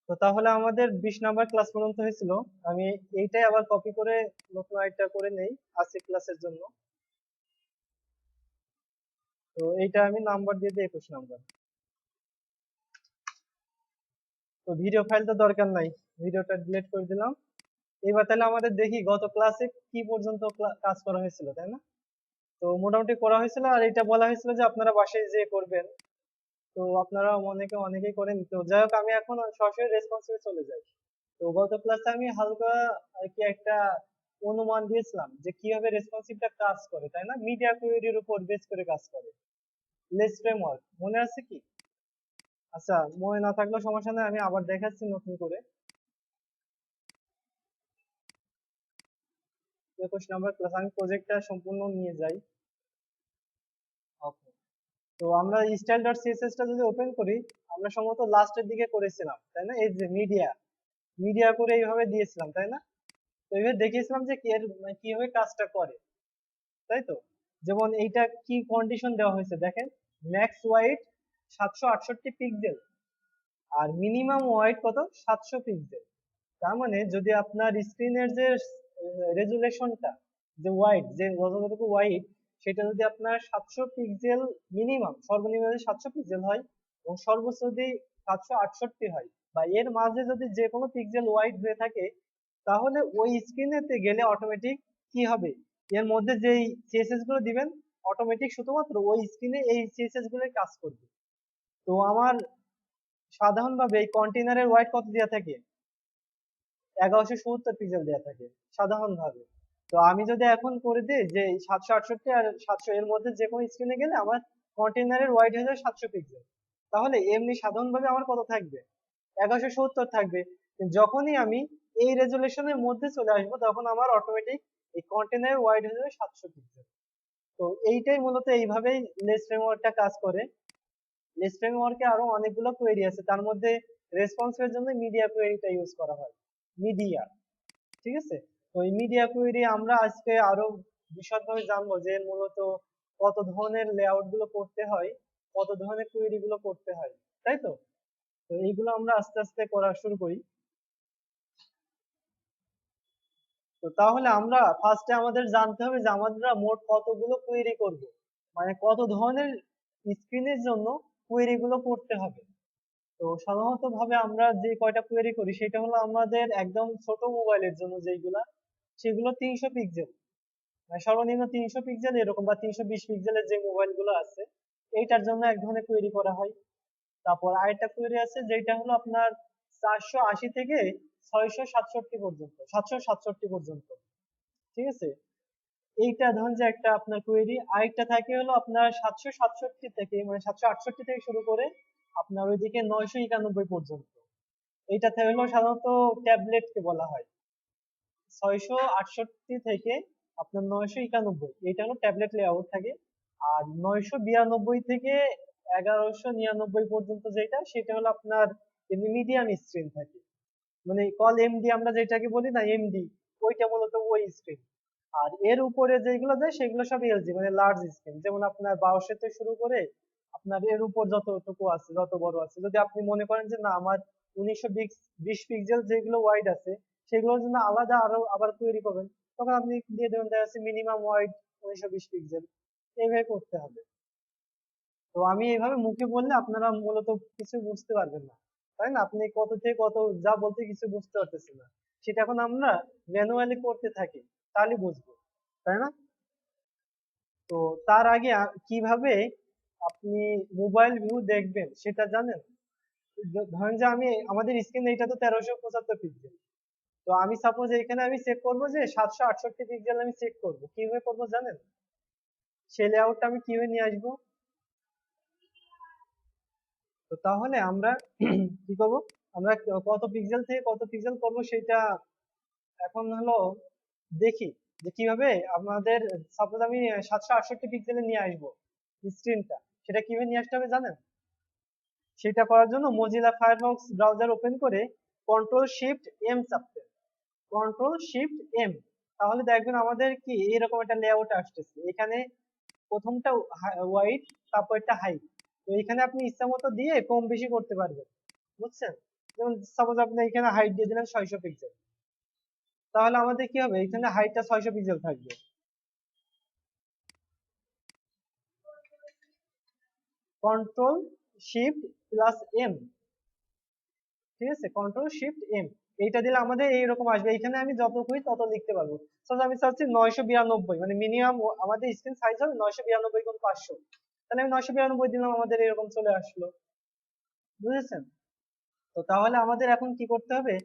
তো তাহলে আমাদের 20 নাম্বার ক্লাস পর্যন্ত হয়েছিল। আমি এইটাই আবার কপি করে নতুন আরেকটা করে নেই আজকে ক্লাসের জন্য। তো এইটা আমি নাম্বার দিয়ে দিই 21 নাম্বার। তো ভিডিও ফাইল তো দরকার নাই, ভিডিওটা ডিলিট করে দিলাম। এবার তাহলে আমাদের দেখি গত ক্লাসে কি পর্যন্ত কাজ করা হয়েছিল, তাই না? তো মোটামুটি করা হয়েছিল, আর এটা বলা হয়েছিল যে আপনারা বাসায় যে করবেন। তো আপনারা অনেকেই করেন। তো যাই হোক, আমি এখন সরাসরি রেসপন্সিভে চলে যাই। তো গত ক্লাসে আমি হালকা আর কি একটা অনুমান দিয়েছিলাম যে কিভাবে রেসপন্সিভটা কাজ করে, তাই না? মিডিয়া কোয়েরির উপর বেস করে কাজ করে। লেস ফ্রেমওয়ার্ক মনে আছে কি? আচ্ছা, মনে না থাকলেও সমস্যা নেই, আমি আবার দেখাচ্ছি নতুন করে। 21 নাম্বার ক্লাস, আমি প্রজেক্টটা সম্পূর্ণ নিয়ে যাই। ওকে। তো আমরা স্টাইল ডট সিএসএস টা যদি ওপেন করি, আমরা সম্ভবত লাস্টের দিকে করেছিলাম, তাই না? এই যে মিডিয়া মিডিয়া করে এইভাবে দিয়েছিলাম, তাই না? তো এইভাবে দেখিয়েছিলাম যে কিভাবে কাজটা করে, তাই তো? যেমন এইটা কি কন্ডিশন দেওয়া হয়েছে দেখেন, ম্যাক্স ওয়াইড 768 পিক্সেল আর মিনিমাম ওয়াইড কত, 700 পিক্সেল। তার মানে যদি আপনার স্ক্রিনের যে রেজুলেশনটা, যে ওয়াইড, যে যতটুকু ওয়াইড, সেটা যদি আপনার 700 পিক্সেল, মিনিমাম সর্বনিম্ন যদি 700 পিক্সেল হয় এবং সর্বোচ্চ যদি 768 হয়, বা এর মাঝে যদি যে কোনো পিক্সেল ওয়াইড হয়ে থাকে, তাহলে ওই স্ক্রিনেতে গেলে অটোমেটিক কি হবে, এর মধ্যে যেই সিএসএস গুলো দিবেন, অটোমেটিক শুধুমাত্র ওই স্ক্রিনে এই সিএসএস গুলোই কাজ করবে। তো আমার সাধারণভাবে এই কন্টেনারের ওয়াইড কত দেওয়া থাকে, 1170 পিক্সেল দেওয়া থাকে সাধারণভাবে। তো আমি যদি এখন করে দিই যে 768 আর 700 এর মধ্যে যে কোনো স্ক্রিনে গেলে আমার কন্টেনারের ওয়াইড হয়ে যায় 700 পিক্সেল, তাহলে এমনি সাধারণভাবে আমার কত থাকবে, 1170 থাকবে। কিন্তু যখনই আমি এই রেজুলেশনের মধ্যে চলে আসবো, তখন আমার অটোমেটিক এই কন্টেনারের ওয়াইড হয়ে যাবে 700 পিক্সেল। তো এইটাই মূলত এইভাবেই লেস ফ্রেমওয়ার্কটা কাজ করে। লেস ফ্রেমওয়ার্কে আরো অনেকগুলো কোয়েরি আছে, তার মধ্যে রেসপন্সিভের জন্য মিডিয়া কোয়েরিটা ইউজ করা হয়। মিডিয়া, ঠিক আছে? তো এই মিডিয়া কোয়েরি আমরা আজকে আরো বিশদভাবে জানবো যে মূলত কত ধরনের লেআউট গুলো করতে হয়, কত ধরনের কোয়েরি গুলো করতে হয়, তাই তো? তো এইগুলো আমরা আস্তে আস্তে করা শুরু করি। তো তাহলে আমরা ফার্স্টে আমাদের জানতে হবে যে আমরা মোট কতগুলো কোয়েরি করব, মানে কত ধরনের স্ক্রিনের জন্য কোয়েরি গুলো করতে হবে। তো সাধারণত ভাবে আমরা যে কয়টা কোয়েরি করি সেটা হলো আমাদের একদম ছোট মোবাইলের জন্য যেগুলা, সেগুলো 300 পিক্সেল, মানে সর্বনিম্ন 300 পিক্সেল এরকম, বা 320 পিক্সেলের যে মোবাইল গুলো আছে, এইটার জন্য এক ধরনের কোয়েরি করা হয়। তারপর আরেকটা কোয়েরি আছে যেটা হলো আপনার 480 থেকে 667 পর্যন্ত, 767 পর্যন্ত, ঠিক আছে? এইটা ধরুন যে একটা আপনার কোয়েরি। আরেকটা থাকে হলো আপনার 767 থেকে, মানে 768 থেকে শুরু করে আপনার ওইদিকে 991 পর্যন্ত। এইটাতে হলো সাধারণত ট্যাবলেট কে বলা হয়। 668 থেকে আপনার 991, এটা হলো ট্যাবলেট লেআউট থাকে। আর 992 থেকে 1199 পর্যন্ত যেটা, সেটা হলো আপনার মিডিয়াম স্ক্রিন থাকে, মানে কল এমডি আমরা যেটাকে বলি না, এমডি, ওইটা মূলত ওই স্ক্রিন। আর এর উপরে যেগুলো দেয় সেগুলো সব এলজি, মানে লার্জ স্ক্রিন, যেমন আপনার 1200 থেকে শুরু করে আপনার এর উপর যতটুকু আছে, যত বড় আছে। যদি আপনি মনে করেন যে না আমার 1920 পিক্সেল যেগুলো ওয়াইড আছে, সেগুলোর জন্য আলাদা আরো আবার তৈরি করবেন, তখন আপনি দিয়ে দেবেন দেখা যাচ্ছে মিনিমাম ওয়াইড 1920 পিক্সেল। এইভাবে করতে হবে। তো আমি এইভাবে মুখে বললে আপনারা মূলত কিছু বুঝতে পারবেন না, তাই না? আপনি কত থেকে কত যা বলতে কিছু বুঝতে পারতেছেন না, সেটা এখন আমরা ম্যানুয়ালি করতে থাকি, তাহলে বুঝবো, তাই না? তো তার আগে কিভাবে আপনি মোবাইল ভিউ দেখবেন সেটা জানেন? ধরেন যে আমি, আমাদের স্ক্রিন এইটা তো 1375 পিক্সেল। তো আমি সাপোজ এখানে আমি চেক করবো যে 768 পিক্সেল, আমি চেক করবো কিভাবে করবো জানেন? সেই লেআউটটা আমি কিভাবে নিয়ে আসবো? তো তাহলে আমরা কি করব, আমরা কত পিক্সেল থেকে কত পিক্সেল করব সেটা এখন হলো দেখি যে কিভাবে আমাদের, সাপোজ আমি 768 পিক্সেলে নিয়ে আসবো স্ক্রিনটা, সেটা কিভাবে নিয়ে আসতে হবে জানেন? সেটা করার জন্য মজিলা ফায়ারফক্স ব্রাউজার ওপেন করে কন্ট্রোল শিফট এম চাপতে, কন্ট্রোল শিফট এম, তাহলে দেখবেন আমাদের কি এরকম একটা লেআউট আসতেছে। এখানে প্রথমটা ওয়াইড, তারপর একটা হাইট। তো এখানে আপনি ইচ্ছা মতো দিয়ে কম বেশি করতে পারবেন, বুঝছেন? যেমন সাপোজ আপনি এখানে হাইট দিয়ে দিলেন 600 পিক্সেল, তাহলে আমাদের কি হবে, এখানে হাইটটা 600 পিক্সেল থাকবে। কন্ট্রোল শিফট প্লাস এম, ঠিক আছে, কন্ট্রোল শিফট এম, এইটা দিলে আমাদের এইরকম আসবে। এখানে আমি যত খুঁজি তত লিখতে পারবো। সাপোজ আমি চাচ্ছি 992, মানে মিনিমাম আমাদের স্ক্রিন সাইজ হবে 992 গুণ 500, তাহলে আমি 992 দিলাম, আমাদের এরকম চলে আসলো। বুঝেছেন? তো তাহলে আমাদের এখন কি করতে হবে,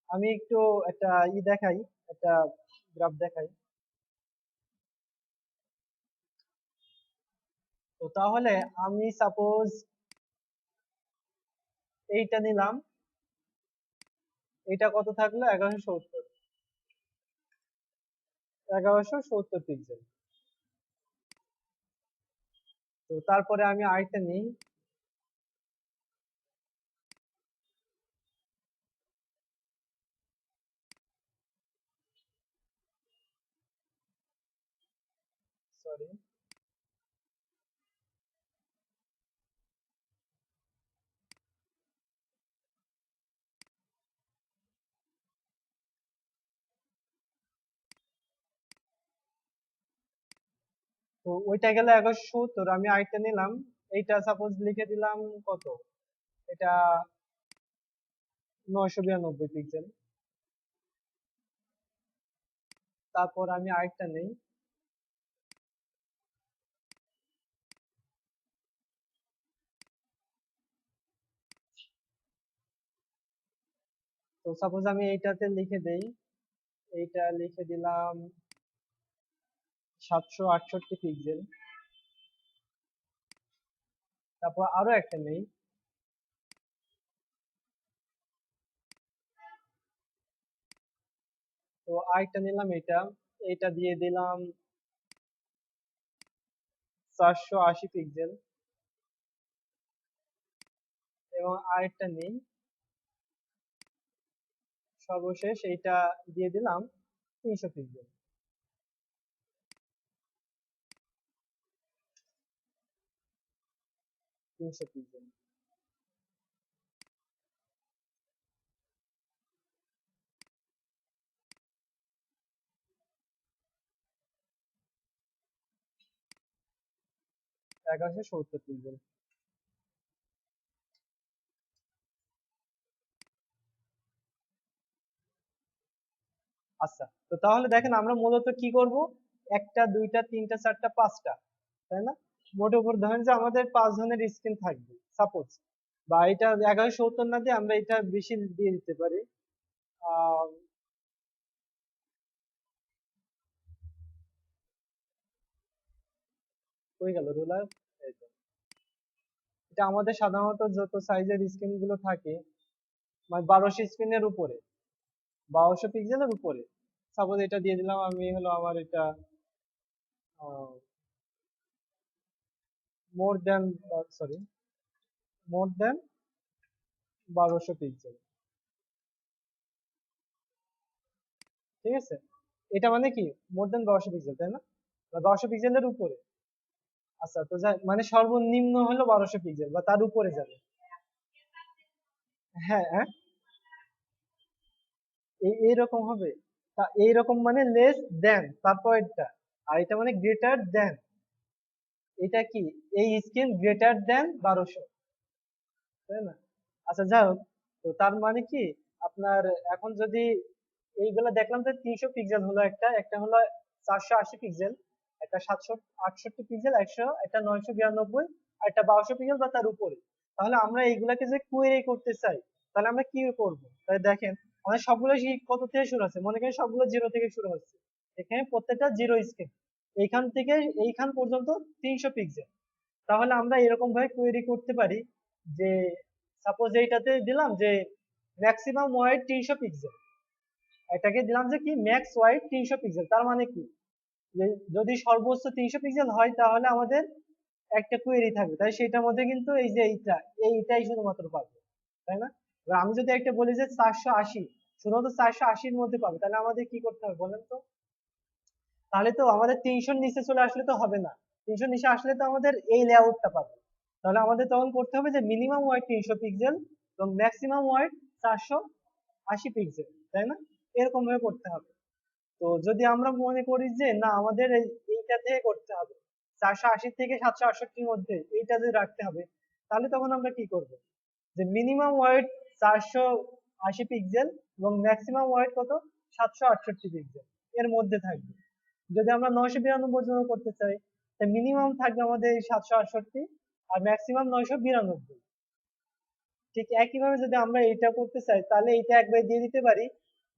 আমি একটু একটা দেখাই, একটা গ্রাফ দেখাই। তো তাহলে আমি সাপোজ এইটা নিলাম, এইটা কত থাকলো, 1170, 1170 পিক্সেল। তো তারপরে আমি আরেকটা নিই, সরি, তো ওইটা গেল 1170, আমি আরেকটা নিলাম, এইটা সাপোজ লিখে দিলাম কত, এটা 992 পিক্সেল। তারপর আমি আরেকটা নেই, তো সাপোজ আমি এইটাতে লিখে দেই, এইটা লিখে দিলাম 768 পিক্সেল। তারপর আরো একটা নেই, তো আরেকটা নিলাম, এইটা এইটা দিয়ে দিলাম 480 পিক্সেল। এবং আরেকটা নেই, সর্বশেষ এইটা দিয়ে দিলাম 300 পিক্সেল। 300 পিক্সেল। 1170 পিক্সেল। আচ্ছা, তো তাহলে দেখেন আমরা মূলত কি করব, একটা দুইটা তিনটা চারটা পাঁচটা, তাই না? মোটের উপর ধরেন যে আমাদের 5 ধরনের স্ক্রিন থাকবে সাপোজ, বা এটা 1170 না দিয়ে আমরা এটা বেশি দিয়ে দিতে পারি। আহ হয়ে গেল রুলার। এটা আমাদের সাধারণত যত সাইজের স্ক্রিন গুলো থাকে, মানে 1200 স্ক্রিনের উপরে, 1200 পিক্সেলের উপরে, সাপোজ এটা দিয়ে দিলাম আমি, হলো আমার এটা মোর দেন, সরি, মোর দেন 1200 পিক্সেল, ঠিক আছে? এটা মানে কি, মোর দেন 1200 পিক্সেল, তাই না? 1200 পিক্সেলের উপরে। আচ্ছা, তো মানে সর্বনিম্ন হলো 1200 পিক্সেল বা তার উপরে যাবে। হ্যাঁ, হ্যাঁ, এইরকম হবে। তা এইরকম মানে লেস দেন তারপরেরটা, আর এটা মানে গ্রেটার দেন। এটা কি, এই স্ক্রিন গ্রেটার দেন 1200, তাই না? আচ্ছা, যাই হোক, তো তার মানে কি, আপনার এখন যদি এইগুলা দেখলাম, তো 300 পিক্সেল হলো একটা, একটা হলো 480 পিক্সেল, একটা 768 পিক্সেল, একটা 992, আর একটা 1200 পিক্সেল বা তার উপরে। তাহলে আমরা এইগুলাকে যে কোয়েরি করতে চাই, তাহলে আমরা কি করব? তাহলে দেখেন, আমাদের সবগুলো সেই কত থেকে শুরু হচ্ছে, মনে করেন সবগুলো জিরো থেকে শুরু হচ্ছে, এখানে প্রত্যেকটা জিরো স্ক্রিন, এইখান থেকে এইখান পর্যন্ত 300 পিক্সেল। তাহলে আমরা এরকম ভাবে কোয়েরি করতে পারি যে, সাপোজ এইটাতে দিলাম যে ম্যাক্সিমাম ওয়াইড 300 পিক্সেল, এটাকে দিলাম যে কি ম্যাক্স ওয়াইড 300 পিক্সেল, তার মানে কি, যে যদি সর্বোচ্চ 300 পিক্সেল হয় তাহলে আমাদের একটা কোয়েরি থাকবে, তাই সেটার মধ্যে কিন্তু এই যে এইটাই শুধুমাত্র পাবে, তাই না? এবার আমি যদি একটা বলি যে 480, শুধুমাত্র 480-র মধ্যে পাবে, তাহলে আমাদের কি করতে হবে বলেন তো? তাহলে তো আমাদের 300-র নিচে চলে আসলে তো হবে না, 300-র নিচে আসলে তো আমাদের এই লেআউটটা পাবে। তাহলে আমাদের তখন করতে হবে যে মিনিমাম ওয়াইড 300 পিক্সেল এবং ম্যাক্সিমাম ওয়াইড 480 পিক্সেল, তাই না? এরকম ভাবে করতে হবে। তো যদি আমরা মনে করি যে না আমাদের এইটা থেকে করতে হবে, 480 থেকে 768 মধ্যে এইটা যদি রাখতে হবে, তাহলে তখন আমরা কি করব, যে মিনিমাম ওয়াইড 480 পিক্সেল এবং ম্যাক্সিমাম ওয়াইড কত, 768 পিক্সেল এর মধ্যে থাকবে। যদি আমরা 992 জন্য করতে চাই, তাহলে মিনিমাম থাকবে আমাদের এই 768 আর ম্যাক্সিমাম 992। ঠিক একইভাবে যদি আমরা এটা করতে চাই, তাহলে এটা একবার দিয়ে দিতে পারি,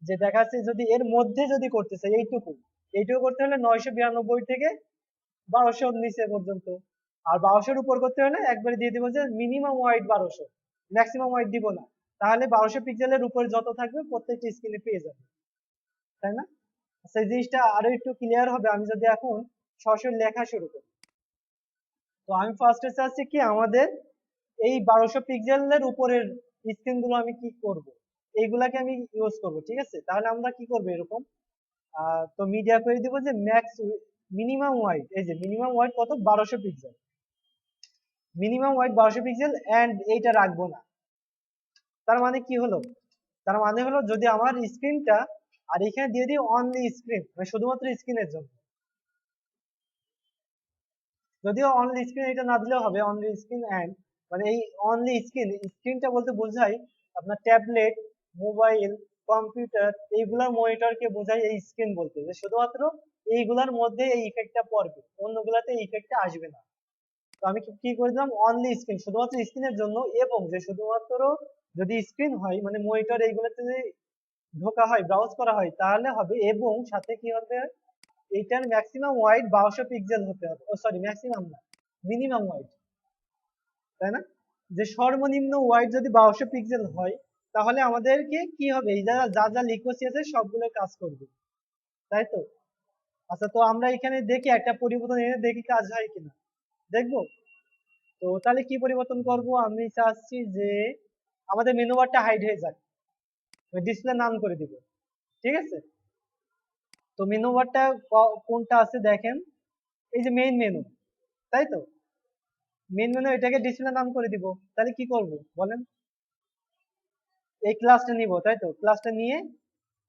যে দেখা যাচ্ছে যদি এর মধ্যে যদি করতে চাই এইটুকু, এইটুকু করতে হলে 992 থেকে 1200 নিচে পর্যন্ত, আর 1200 উপর করতে হলে একবারে দিয়ে দিব যে মিনিমাম ওয়াইড 1200, ম্যাক্সিমাম ওয়াইড দিব না। তাহলে 1200 পিক্সেলের উপরে যত থাকবে প্রত্যেকটা স্ক্রিনে পেয়ে যাবে, তাই না? সেই জিনিসটা আরো একটু ক্লিয়ার হবে আমি যদি এখন সরাসরি লেখা শুরু করি। তো আমি ফার্স্টে চাচ্ছি কি আমাদের এই 1200 পিক্সেলের উপরের স্ক্রিন গুলো আমি কি করব, এইগুলাকে আমি ইউজ করব, ঠিক আছে? তাহলে আমরা কি করব এরকম, তো মিডিয়া করে দিব যে ম্যাক্স মিনিমাম ওয়াইড, এই যে মিনিমাম ওয়াইড কত, 1200 pixel, minimum wide 1200 pixel and এইটা রাখবো না। তার মানে কি হলো, তার মানে হলো যদি আমার স্ক্রিনটা, আর এখানে দিয়ে দিই অনলি স্ক্রিন, মানে শুধুমাত্র স্ক্রিনের জন্য, যদিও অনলি স্ক্রিন এটা না দিলেও হবে, অনলি স্ক্রিন এন্ড, মানে এই অনলি স্ক্রিন, স্ক্রিনটা বলতে বোঝায় আপনার ট্যাবলেট, মোবাইল, কম্পিউটার, এইগুলার মনিটরকে বোঝায় এই স্ক্রিন বলতে, যে শুধুমাত্র এইগুলার মধ্যে এই ইফেক্টটা পড়বে, অন্যগুলাতে এই ইফেক্টটা আসবে না। তো আমি কি করে দিলাম, অনলি স্ক্রিন, শুধুমাত্র স্ক্রিনের জন্য, এবং যে শুধুমাত্র যদি স্ক্রিন হয় মানে মনিটর এইগুলোতে যদি ঢোকা হয়, ব্রাউজ করা হয়, তাহলে হবে, এবং সাথে কি হবে, এইটার ম্যাক্সিমাম ওয়াইড 1200 পিক্সেল হতে হবে, ও সরি ম্যাক্সিমাম না, মিনিমাম ওয়াইড, তাই না? যে সর্বনিম্ন ওয়াইড যদি 1200 পিক্সেল হয়, তাহলে আমাদেরকে কি হবে, এই যা যা লিখোসি আছে সবগুলো কাজ করবে, তাই তো? আচ্ছা, তো আমরা এখানে দেখি একটা পরিবর্তন এনে দেখি কাজ হয় কিনা, দেখবো। তো তাহলে কি পরিবর্তন করব, আমি চাচ্ছি যে আমাদের মেনু বারটা হাইড হয়ে যাক, ডিসপ্লে নান করে দিব, ঠিক আছে? তো মেনু বারটা কোনটা আছে দেখেন, এই যে মেইন মেনু, তাই তো? মেইন মেনু, এটাকে ডিসপ্লে নাম করে দিব। তাহলে কি করব বলেন, এই ক্লাসটা নিব, তাই তো? ক্লাসটা নিয়ে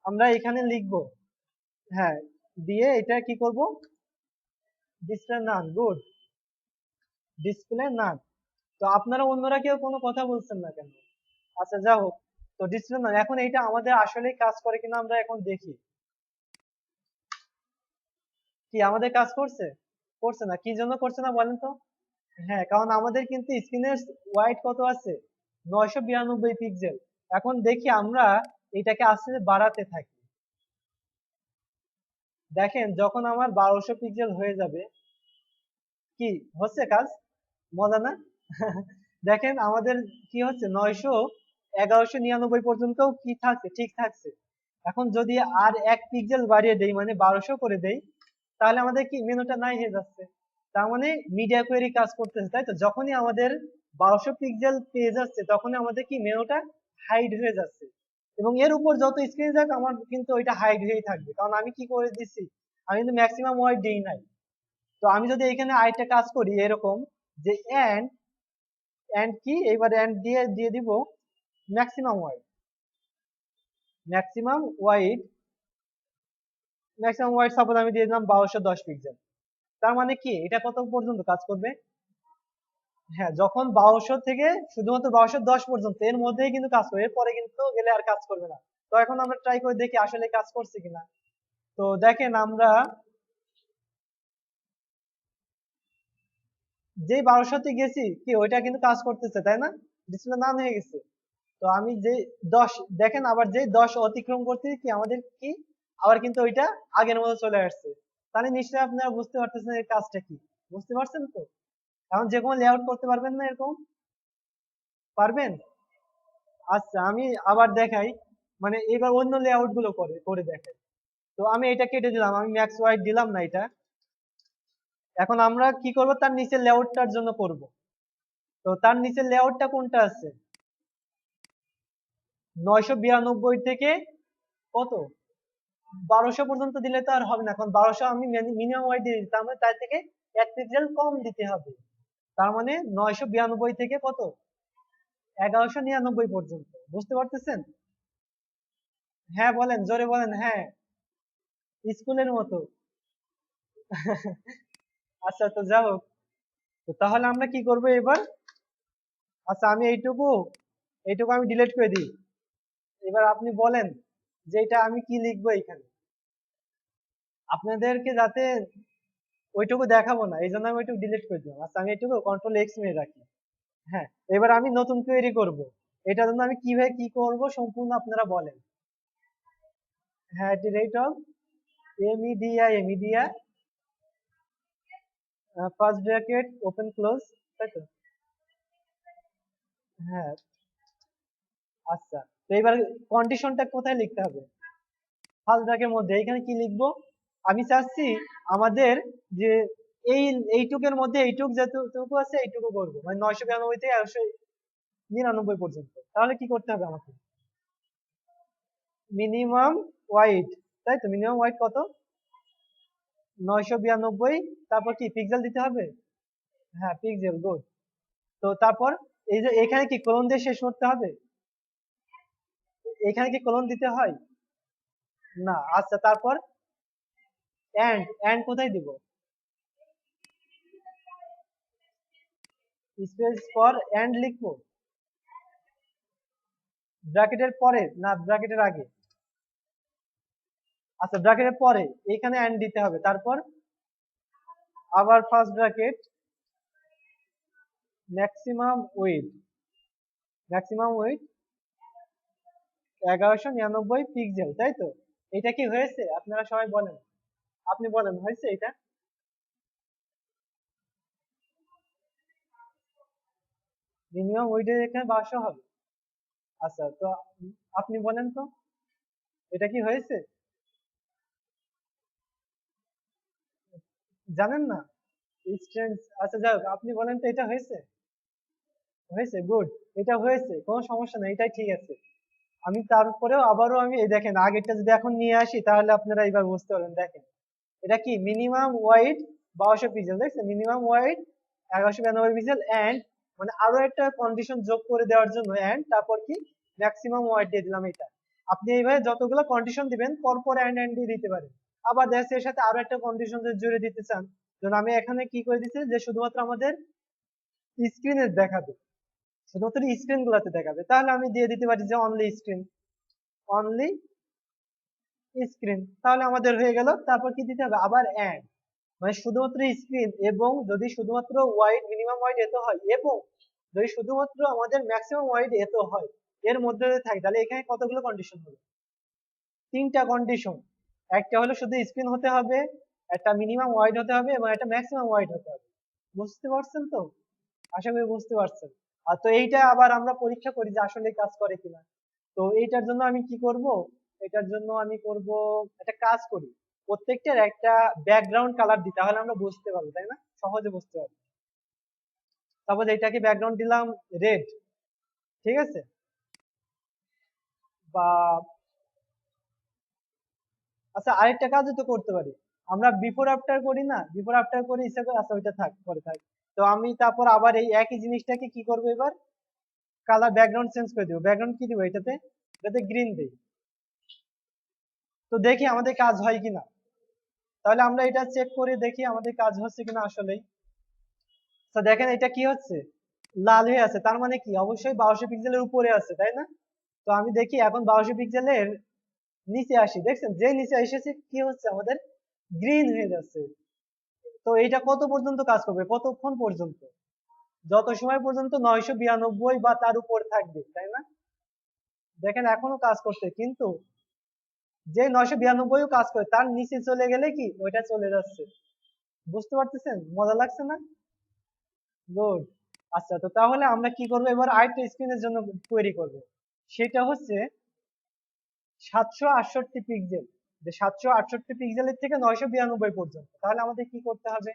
আমরা এখানে লিখব, হ্যাঁ, দিয়ে এটা কি করব, ডিসপ্লে নাম, গুড, ডিসপ্লে নাম। তো আপনারা অন্যরা কেউ কোনো কথা বলছেন না কেন? আচ্ছা যা হোক, তো ডিসপ্লে নাম, এখন এইটা আমাদের আসলে কাজ করে কিনা আমরা এখন দেখি। কি আমাদের কাজ করছে? করছে না, কি জন্য করছে না বলেন তো? হ্যাঁ, কারণ আমাদের কিন্তু স্ক্রিনের ওয়াইড কত আছে, 992 পিক্সেল। এখন দেখি আমরা এটাকে আস্তে আস্তে বাড়াতে থাকি। দেখেন যখন আমার 1200 পিক্সেল হয়ে যাবে, কি হচ্ছে কাজ, মজা না? দেখেন আমাদের কি হচ্ছে, 1199 পর্যন্ত কি থাকছে, ঠিক থাকছে। এখন যদি আর 1 পিক্সেল বাড়িয়ে দেই, মানে 1200 করে দেই, তাহলে আমাদের কি মেনুটা নাই হয়ে যাচ্ছে। তার মানে মিডিয়া কোয়েরি কাজ করতেছে, তাই তো? যখনই আমাদের 1200 পিক্সেল পেয়ে যাচ্ছে, তখনই আমাদের কি মেনুটা হাইড হয়ে যাচ্ছে, এবং এর উপর যত স্ক্রিন যাক আমার কিন্তু ওইটা হাইড হয়েই থাকবে, কারণ আমি কি করে দিচ্ছি, আমি কিন্তু ম্যাক্সিমাম ওয়াইড দেই নাই। তো আমি যদি এখানে আরেকটা কাজ করি এরকম, যে এন্ড, এন্ড কি, এবার এন্ড দিয়ে দিয়ে দিব maximum wide, maximum wide, maximum wide suppose আমি দিয়ে দিলাম 1210 পিক্সেল। তার মানে কি এটা কত পর্যন্ত কাজ করবে, হ্যাঁ, যখন 1200 থেকে শুধুমাত্র 1210 পর্যন্ত এর মধ্যেই কিন্তু কাজ করবে, এরপরে কিন্তু গেলে আর কাজ করবে না। তো এখন আমরা ট্রাই করে দেখি আসলে কাজ করছে কিনা। তো দেখেন আমরা যেই 1200 গেছি, কি ওইটা কিন্তু কাজ করতেছে, তাই না? ডিসপ্লে নান হয়ে গেছে। তো আমি যে 10, দেখেন আবার যে 10 অতিক্রম করতে কি আমাদের কি আবার কিন্তু ওইটা আগের মতো চলে আসছে। তাহলে নিশ্চয়ই আপনারা বুঝতে পারতেছেন এর কাজটা কি, বুঝতে পারছেন তো? এখন যে কোনো লেআউট করতে পারবেন না এরকম, পারবেন? আচ্ছা আমি আবার দেখাই, মানে এবার অন্য লেআউট গুলো করে করে দেখাই। তো আমি এটা কেটে দিলাম, আমি ম্যাক্স ওয়াইড দিলাম না এটা। এখন আমরা কি করব, তার নিচে লেআউটটার জন্য করব। তো তার নিচে লেআউটটা কোনটা আছে, 992 থেকে কত, 1200 পর্যন্ত দিলে তো আর হবে না, কারণ 1200 আমি মিনিমাম ওয়াইড দিয়ে দিচ্ছি, তার মানে তার থেকে 1 পিক্সেল কম দিতে হবে। তার মানে 992 থেকে কত, 1199 পর্যন্ত। বুঝতে পারতেছেন? হ্যাঁ বলেন, জোরে বলেন। হ্যাঁ, স্কুলের মতো। আচ্ছা, তো যাই হোক, তো তাহলে আমরা কি করব এবার? আচ্ছা, আমি এইটুকু এইটুকু আমি ডিলিট করে দিই। এবার আপনি বলেন যে এটা আমি কি লিখবো এখানে, আপনাদেরকে যাতে ওইটুকু দেখাবো না, এই জন্য আমি ওইটুকু ডিলিট করে দিলাম। আচ্ছা, আমি এইটুকু কন্ট্রোল এক্স মেরে রাখি। হ্যাঁ, এবার আমি নতুন কোয়েরি করব। এটার জন্য আমি কিভাবে কি করব সম্পূর্ণ আপনারা বলেন। হ্যাঁ, rate of media first bracket open close, তাই তো? হ্যাঁ। আচ্ছা, তো এবার কন্ডিশনটা কোথায় লিখতে হবে? ফার্স্ট ব্র্যাকেটের মধ্যে। এখানে কি লিখবো? আমি চাচ্ছি আমাদের যে এই এইটুকের মধ্যে এইটুক যতটুকু আছে এইটুকু করবো, মানে 992 থেকে 1199 পর্যন্ত। তাহলে কি করতে হবে আমাকে? মিনিমাম ওয়াইড, তাই তো? মিনিমাম ওয়াইড কত? 992। তারপর কি পিক্সেল দিতে হবে? হ্যাঁ, পিক্সেল, গুড। তো তারপর এই যে এখানে কি কোলন দিয়ে শেষ করতে হবে? এখানে কি কোলন দিতে হয়? না। আচ্ছা, তারপর এন্ড কোথায় দিব? স্পেস ফর এন্ড লিখবো? ব্র্যাকেটের পরে না ব্র্যাকেটের আগে? আচ্ছা, ব্র্যাকেটের পরে এখানে এন্ড দিতে হবে। তারপর আবার first bracket, maximum weight, maximum weight 1199 pixel, তাই তো? এটা কি হয়েছে? আপনারা সবাই বলেন, আপনি বলেন, হয়েছে এটা? মিনিমাম ওয়েটের এখানে 1200 হবে। আচ্ছা, তো আপনি বলেন তো, এটা কি হয়েছে? জানেন না? স্ট্রেঞ্জ। আচ্ছা, যাই হোক, আপনি বলেন তো এটা হয়েছে? হয়েছে, গুড। এটা হয়েছে, কোনো সমস্যা নেই, এটাই ঠিক আছে। আমি তারপরেও আবারও আমি এই দেখেন আগেরটা যদি এখন নিয়ে আসি তাহলে আপনারা এবার বুঝতে পারবেন। দেখেন, এটা কি মিনিমাম ওয়াইড 1200 পিক্সেল, দেখছেন? মিনিমাম ওয়াইড 1192 পিক্সেল এন্ড, মানে আরো একটা কন্ডিশন যোগ করে দেওয়ার জন্য এন্ড, তারপর কি ম্যাক্সিমাম ওয়াইড দিয়ে দিলাম। এটা আপনি এইভাবে যতগুলো কন্ডিশন দিবেন পরপর এন্ড দিয়ে দিতে পারেন। আবার দেখা এর সাথে আরো একটা কন্ডিশন যদি জুড়ে দিতে চান, যেমন আমি এখানে কি করে দিচ্ছি যে শুধুমাত্র আমাদের স্ক্রিনে দেখাবে, শুধুমাত্র স্ক্রিন গুলাতে দেখাবে, তাহলে আমি দিয়ে দিতে পারি যে অনলি স্ক্রিন, অনলি স্ক্রিন। তাহলে আমাদের হয়ে গেল। তারপর কি দিতে হবে? আবার এন্ড, মানে শুধুমাত্র স্ক্রিন, এবং যদি শুধুমাত্র ওয়াইড মিনিমাম ওয়াইড এত হয়, এবং যদি শুধুমাত্র আমাদের ম্যাক্সিমাম ওয়াইড এত হয়, এর মধ্যে যদি থাকে, তাহলে এখানে কতগুলো কন্ডিশন হলো? 3টা কন্ডিশন। একটা হলো শুধু স্ক্রিন হতে হবে, একটা মিনিমাম ওয়াইড হতে হবে, এবং একটা ম্যাক্সিমাম ওয়াইড হতে হবে। বুঝতে পারছেন তো? আশা করি বুঝতে পারছেন। আর তো এইটা আবার আমরা পরীক্ষা করি যে আসলে কাজ করে কিনা। তো এইটার জন্য আমি কি করব? এটার জন্য আমি করব, একটা কাজ করি, প্রত্যেকটার একটা ব্যাকগ্রাউন্ড কালার দিই, তাহলে আমরা বুঝতে পারবো, তাই না? সহজে বুঝতে পারবো। তারপর এটাকে ব্যাকগ্রাউন্ড দিলাম রেড, ঠিক আছে? বা আচ্ছা, আরেকটা কাজও তো করতে পারি, আমরা বিফোর আফটার করি না? বিফোর আফটার করে ইচ্ছা করে, আচ্ছা ওইটা থাক, পরে থাক। তো আমি তারপর আবার এই একই জিনিসটাকে কি করবো এবার? কালার ব্যাকগ্রাউন্ড চেঞ্জ করে দিব। ব্যাকগ্রাউন্ড কি দিব এটাতে? এটাতে গ্রিন দিই। তো দেখি আমাদের কাজ হয় কিনা। তাহলে আমরা এটা চেক করে দেখি আমাদের কাজ হচ্ছে কিনা আসলেই। তো দেখেন এটা কি হচ্ছে, লাল হয়ে আছে, তার মানে কি অবশ্যই 1200 পিক্সেলের উপরে আছে, তাই না? তো আমি দেখি এখন 1200 পিক্সেলের নিচে আসি, দেখছেন যে নিচে এসেছে কি হচ্ছে আমাদের, গ্রিন হয়ে যাচ্ছে। তো এটা কত পর্যন্ত কাজ করবে, কতক্ষণ পর্যন্ত? যত সময় পর্যন্ত 992 বা তার উপর থাকবে, তাই না? দেখেন এখনো কাজ করছে, কিন্তু যে 992 কাজ করে তার নিচে চলে গেলে কি ওইটা চলে যাচ্ছে। বুঝতে পারতেছেন? মজা লাগছে না? গুড। আচ্ছা, তো তাহলে আমরা কি করবো এবার? আরেকটা স্ক্রিনের জন্য কোয়েরি করব, সেটা হচ্ছে 768 পিক্সেল। যে 768 পিক্সেলের থেকে 992 পর্যন্ত, তাহলে আমাদের কি করতে হবে?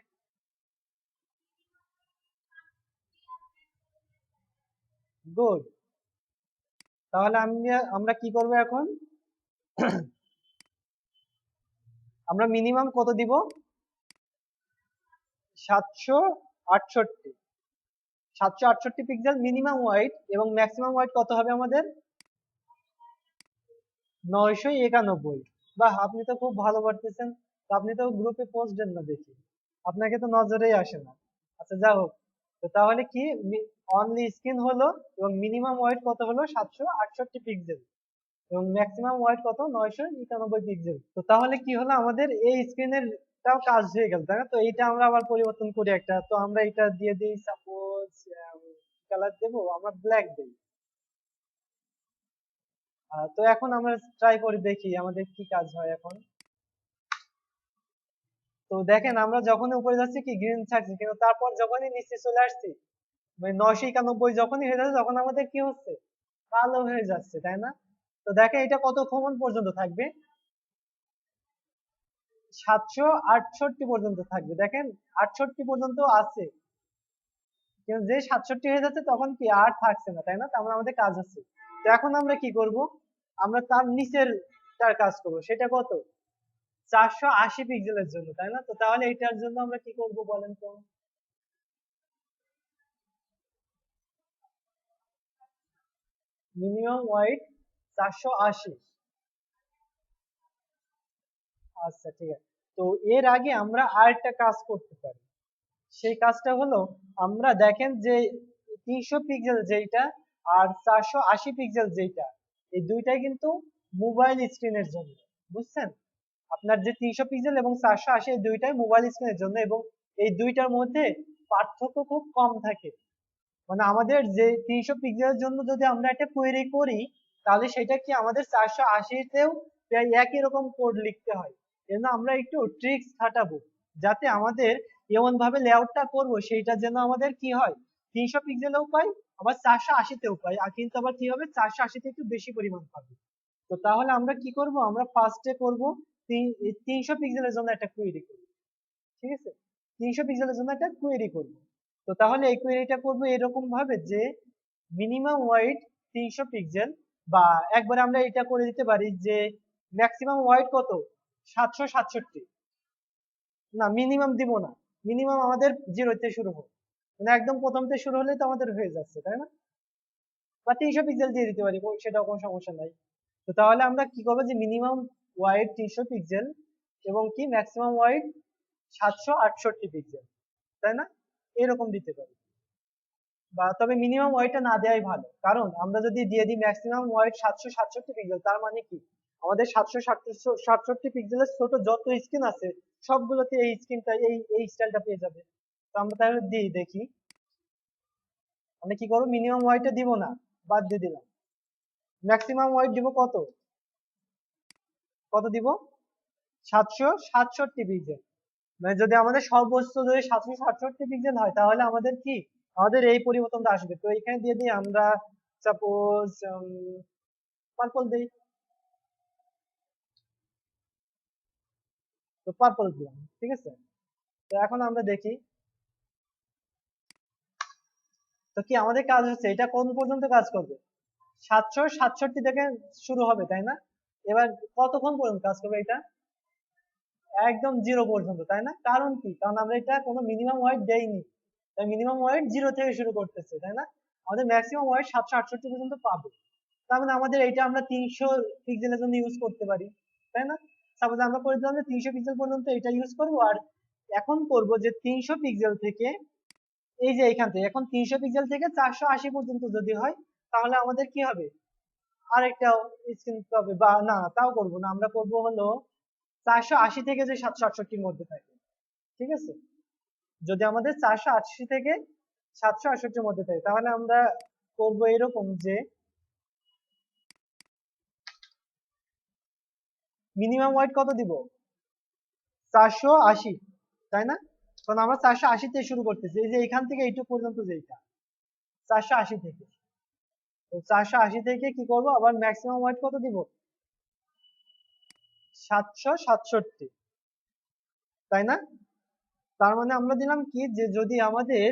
গুড। তাহলে আমরা কি করব এখন? আমরা মিনিমাম কত দিব? 768। 768 পিক্সেল মিনিমাম ওয়াইড এবং ম্যাক্সিমাম ওয়াইড কত হবে আমাদের 991। বাহ, আপনি তো খুব ভালো পারতেছেন। তো আপনি তো গ্রুপে পোস্ট দেন না দেখি, আপনাকে তো নজরেই আসে না। আচ্ছা, যা হোক। তো তাহলে কি অনলি স্ক্রিন হলো এবং মিনিমাম ওয়াইড কত হলো 768 পিক্সেল এবং ম্যাক্সিমাম ওয়াইড কত 991 পিক্সেল। তো তাহলে কি হলো, আমাদের এই স্ক্রিনের টাও কাজ হয়ে গেল, তাই না? তো এইটা আমরা আবার পরিবর্তন করি একটা, তো আমরা এটা দিয়ে দিই সাপোজ কালার দেবো আমরা ব্ল্যাক দিই। তো এখন আমরা ট্রাই করে দেখি আমাদের কি কাজ হয় এখন। তো দেখেন আমরা যখন উপরে যাচ্ছি কি গ্রিন থাকছে, কিন্তু তারপর যখনই নিচে চলে আসছি মানে 991 যখনই হয়ে যাচ্ছে তখন আমাদের কি হচ্ছে, কালো হয়ে যাচ্ছে, তাই না? তো দেখেন এটা কতক্ষণ পর্যন্ত থাকবে, 768 পর্যন্ত থাকবে। দেখেন 68 পর্যন্ত আছে, কিন্তু যে 67 হয়ে যাচ্ছে তখন কি আর থাকছে না, তাই না? তার মানে আমাদের কাজ হচ্ছে। তো এখন আমরা কি করব, আমরা তার নিচের তার কাজ করব, সেটা কত 480 পিক্সেলের জন্য, তাই না? তো তাহলে এটার জন্য আমরা কি করব বলেন তো। Minimum wide 480। আচ্ছা, ঠিক আছে। তো এর আগে আমরা আরেকটা কাজ করতে পারি, সেই কাজটা হলো আমরা দেখেন যে 300 পিক্সেল যেইটা আর 480 পিক্সেল যেইটা, এই দুইটাই কিন্তু মোবাইল স্ক্রিনের জন্য, বুঝছেন? আপনার যে 300 পিক্সেল এবং 480 এই দুইটাই মোবাইল স্ক্রিনের জন্য, এবং এই দুইটার মধ্যে পার্থক্য খুব কম থাকে। মানে আমাদের যে 300 পিক্সেলের জন্য যদি আমরা একটা কোয়েরি করি, তাহলে সেটা কি আমাদের 480তেও প্রায় একই রকম কোড লিখতে হয়। এজন্য আমরা একটু ট্রিক্স খাটাবো, যাতে আমাদের এমন ভাবে লেআউটটা করবো সেইটা যেন আমাদের কি হয়, 300 পিক্সেলেও পাই, আবার 480তেও পাই, আর কিন্তু আবার কি হবে 480তে একটু বেশি পরিমাণ পাবে। তো তাহলে আমরা কি করব, আমরা ফার্স্টে করব 300 পিক্সেলের জন্য একটা কোয়েরি করব। ঠিক আছে, 300 পিক্সেলের জন্য একটা কোয়েরি করব। তো তাহলে এই কোয়েরিটা করব এরকম ভাবে যে মিনিমাম ওয়াইড 300 পিক্সেল, বা একবার আমরা এটা করে দিতে পারি যে ম্যাক্সিমাম ওয়াইড কত 767। না, মিনিমাম দিব না, মিনিমাম আমাদের 0 তে শুরু হোক, মানে একদম প্রথম থেকে শুরু হলেই তো আমাদের হয়ে যাচ্ছে, তাই না? বা 300 পিক্সেল দিয়ে দিতে পারি, সেটাও কোনো সমস্যা নাই। তো তাহলে আমরা কি করবো যে মিনিমাম ওয়াইড 300 পিক্সেল এবং কি ম্যাক্সিমাম ওয়াইড 768 পিক্সেল, তাই না? এরকম দিতে পারি। বা তবে মিনিমাম ওয়াইডটা না দেওয়াই ভালো, কারণ আমরা যদি দিয়ে দিই ম্যাক্সিমাম ওয়াইড 767 পিক্সেল, তার মানে কি আমাদের 767 পিক্সেলের ছোট যত স্ক্রিন আছে সবগুলোতে এই স্ক্রিনটা এই স্টাইলটা পেয়ে যাবে। তো আমরা তাহলে দিই দেখি, আমরা কি করবো, মিনিমাম ওয়াইডটা দিব না, বাদ দিয়ে দিলাম। ম্যাক্সিমাম ওয়াইড দিব কত, কত দিব 767 পিক্সেল। মানে যদি আমাদের সর্বোচ্চ যদি 767 পিক্সেল হয় তাহলে আমাদের কি, আমাদের এই পরিবর্তনটা আসবে। তো এখানে দিয়ে দিই আমরা সাপোজ পার্পল দিই। তো পার্পল দিলাম, ঠিক আছে। তো এখন আমরা দেখি, তো কি আমাদের কাজ হচ্ছে, এটা কোন পর্যন্ত কাজ করবে, 767 থেকে শুরু হবে, তাই না? এবার কতক্ষণ পর্যন্ত কাজ করবে এটা, একদম 0 পর্যন্ত, তাই না? কারণ কি, কারণ আমরা এটা কোনো মিনিমাম ওয়াইড দেইনি, তাই মিনিমাম ওয়াইড 0 থেকে শুরু করতেছে, তাই না? আমাদের ম্যাক্সিমাম ওয়াইড 768 পর্যন্ত পাবে। তার মানে আমাদের এটা আমরা 300 পিক্সেলের জন্য ইউজ করতে পারি, তাই না? সাপোজ আমরা করে দিলাম যে 300 পিক্সেল পর্যন্ত এটা ইউজ করবো, আর এখন করব যে 300 পিক্সেল থেকে এই যে এখান থেকে এখন 300 পিক্সেল থেকে 480 পর্যন্ত যদি হয়, তাহলে আমাদের কি হবে, আরেকটা স্ক্রিন পাবে। বা না, তাও করবো না, আমরা করব হলো 480 থেকে যে 768 মধ্যে থাকে, ঠিক আছে? যদি আমাদের 480 থেকে 768 মধ্যে থাকে, তাহলে আমরা করব এরকম যে মিনিমাম ওয়াইড কত দিব 480, তাই না? কারণ আমরা 480 থেকে শুরু করতেছি, এই যে এখান থেকে এইটুকু পর্যন্ত যেটা 480 থেকে। তো 480 থেকে কি করব, আবার ম্যাক্সিমাম ওয়াইড কত দিব 767, তাই না? তার মানে আমরা দিলাম কি, যে যদি আমাদের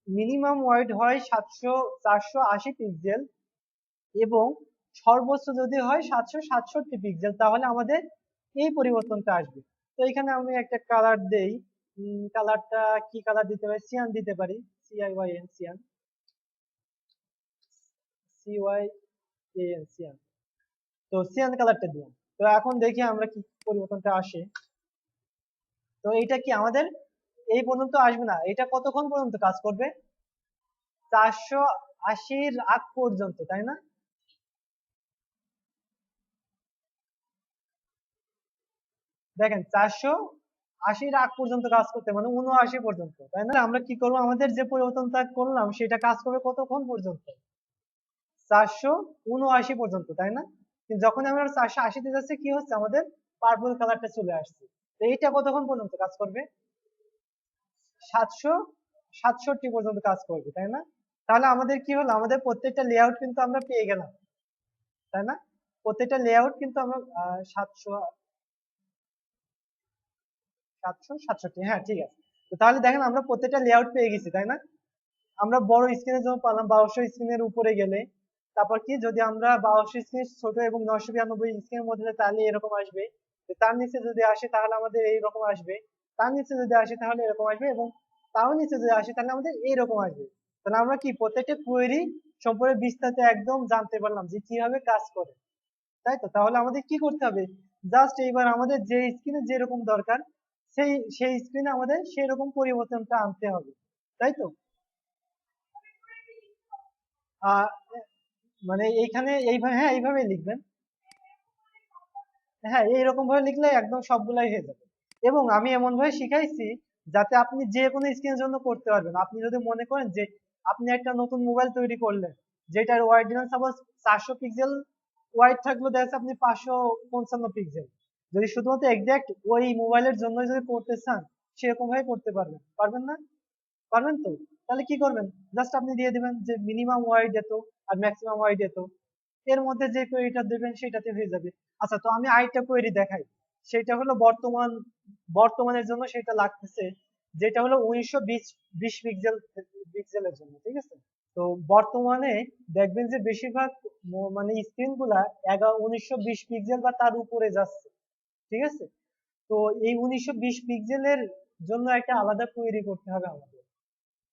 মিনিমাম ওয়াইড হয় 480 পিক্সেল এবং সর্বোচ্চ যদি হয় 767 পিক্সেল, তাহলে আমাদের এই পরিবর্তনটা আসবে। তো এখানে আমি একটা কালার দেই, কালারটা কি কালার দিতে পারি, সিয়ান দিতে পারি। CIYN Sean, CYAN Sean. তো সিয়ান কালারটা দিলাম। তো এখন দেখি আমরা কি পরিবর্তনটা আসে। তো এটা কি আমাদের এই পর্যন্ত আসবে না, এটা কতক্ষণ পর্যন্ত কাজ করবে? 480-র আগ পর্যন্ত, তাই না? দেখেন 480-র আগ পর্যন্ত কাজ করতে মানে 79 পর্যন্ত, তাই না? আমরা কি করবো, আমাদের যে পরিবর্তনটা করলাম সেটা কাজ করবে কতক্ষণ পর্যন্ত? 479 পর্যন্ত, তাই না? কিন্তু যখন আমরা 480-তে যাচ্ছি কি হচ্ছে, আমাদের পার্পল কালারটা চলে আসছে। তো এইটা কতক্ষণ পর্যন্ত কাজ করবে? 767 পর্যন্ত কাজ করবে, তাই না? তাহলে আমাদের কি হলো, আমাদের প্রত্যেকটা লেআউট কিন্তু আমরা পেয়ে গেলাম, তাই না? প্রত্যেকটা লেআউট কিন্তু আমরা 767, হ্যাঁ ঠিক আছে। তো তাহলে দেখেন আমরা প্রত্যেকটা লেআউট পেয়ে গেছি, তাই না? আমরা বড় স্ক্রিনের জন্য পেলাম 1200 স্ক্রিনের উপরে গেলে, তারপর কি যদি আমরা 1200 স্ক্রিন ছোট এবং 992 স্ক্রিনের মধ্যে, তাহলে এরকম আসবে। তার নিচে যদি আসে তাহলে আমাদের এইরকম আসবে, তার নিচে যদি আসে তাহলে এরকম আসবে, এবং তার নিচে যদি আসে তাহলে আমাদের এইরকম আসবে। তাহলে আমরা কি প্রত্যেকটা কোয়েরি সম্পর্কে বিস্তারিত একদম জানতে পারলাম যে কিভাবে কাজ করে, তাই তো? তাহলে আমাদের কি করতে হবে, জাস্ট এইবার আমাদের যে স্ক্রিনে যেরকম দরকার সেই স্ক্রিনে আমাদের সেই রকম পরিবর্তনটা আনতে হবে, তাই তো? আহ মানে এইখানে এইভাবে, হ্যাঁ এইভাবেই লিখবেন। হ্যাঁ এইরকম ভাবে লিখলে একদম সবগুলাই হয়ে যাবে। এবং আমি এমন ভাবে শিখাইছি যাতে আপনি যে কোনো স্ক্রিনের জন্য করতে পারবেন। আপনি যদি মনে করেন যে আপনি একটা নতুন মোবাইল তৈরি করলেন, যেটার ওয়াইড সাপোজ 400 পিক্সেল ওয়াইড থাকলো, দেখা যাচ্ছে আপনি 555 পিক্সেল, যদি শুধুমাত্র এক্সাক্ট ওই মোবাইলের জন্য যদি করতে চান, সেরকম ভাবে করতে পারবেন, পারবেন না? পারবেন তো? তাহলে কি করবেন, জাস্ট আপনি দিয়ে দিবেন যে মিনিমাম ওয়াইড এত আর ম্যাক্সিমাম ওয়াইড এত, এর মধ্যে যে কোয়েরিটা দেবেন সেটাতে হয়ে যাবে। আচ্ছা, তো আমি আরেকটা কোয়েরি দেখাই। সেটা হলো বর্তমানের জন্য সেটা লাগতেছে, যেটা হলো 1920 পিক্সেলের জন্য, ঠিক আছে? তো বর্তমানে দেখবেন যে বেশিরভাগ মানে স্ক্রিন গুলা 1920 পিক্সেল বা তার উপরে যাচ্ছে, ঠিক আছে? তো এই 1920 পিক্সেলের জন্য একটা আলাদা কোয়েরি করতে হবে আমাদের,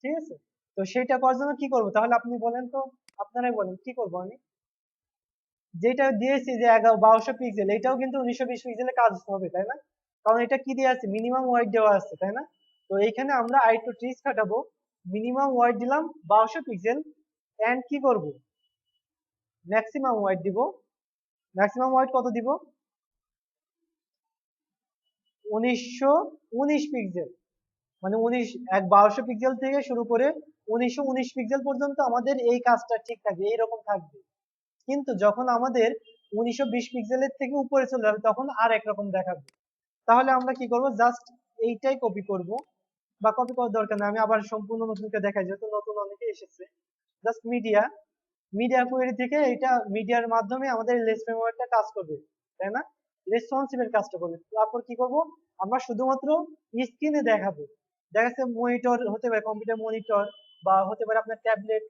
ঠিক আছে? তো সেটা করার জন্য কি করবো তাহলে আপনি বলেন তো, আপনারাই বলেন কি করবো আমি। যেটা দিয়েছি যে 1200 পিক্সেল, এটাও কিন্তু 1920 পিক্সেলে কাজ হবে, তাই না? কারণ এটা কি দিয়ে আছে, মিনিমাম ওয়াইড দেওয়া আছে, তাই না? তো এইখানে আমরা আরেকটু ট্রিক্স খাটাবো। মিনিমাম ওয়াইড দিলাম 1200 পিক্সেল, এন্ড কি করব, ম্যাক্সিমাম ওয়াইড দিব। ম্যাক্সিমাম ওয়াইড কত দিব? 1919 পিক্সেল। মানে 1200 পিক্সেল থেকে শুরু করে 1919 পিক্সেল পর্যন্ত আমাদের এই কাজটা ঠিক থাকবে, এইরকম থাকবে। কিন্তু যখন আমাদের 1920 পিক্সেলের থেকে উপরে চলে যাবে তখন আর একরকম দেখাবে। তাহলে আমরা কি করব, জাস্ট এইটাই কপি করব, বা কপি করার দরকার নেই, আমি আবার সম্পূর্ণ নতুন করে দেখাই, যেহেতু নতুন অনেকে এসেছে। জাস্ট মিডিয়া, মিডিয়া কোয়েরি থেকে এটা মিডিয়ার মাধ্যমে আমাদের লেস মেমোরিটা কাজ করবে, তাই না? রেসপন্সিভের কাজটা করবে। তারপর কি করব, আমরা শুধুমাত্র স্ক্রিনে দেখাবো। দেখা যাচ্ছে মনিটর হতে পারে, কম্পিউটার মনিটর, বা হতে পারে আপনার ট্যাবলেট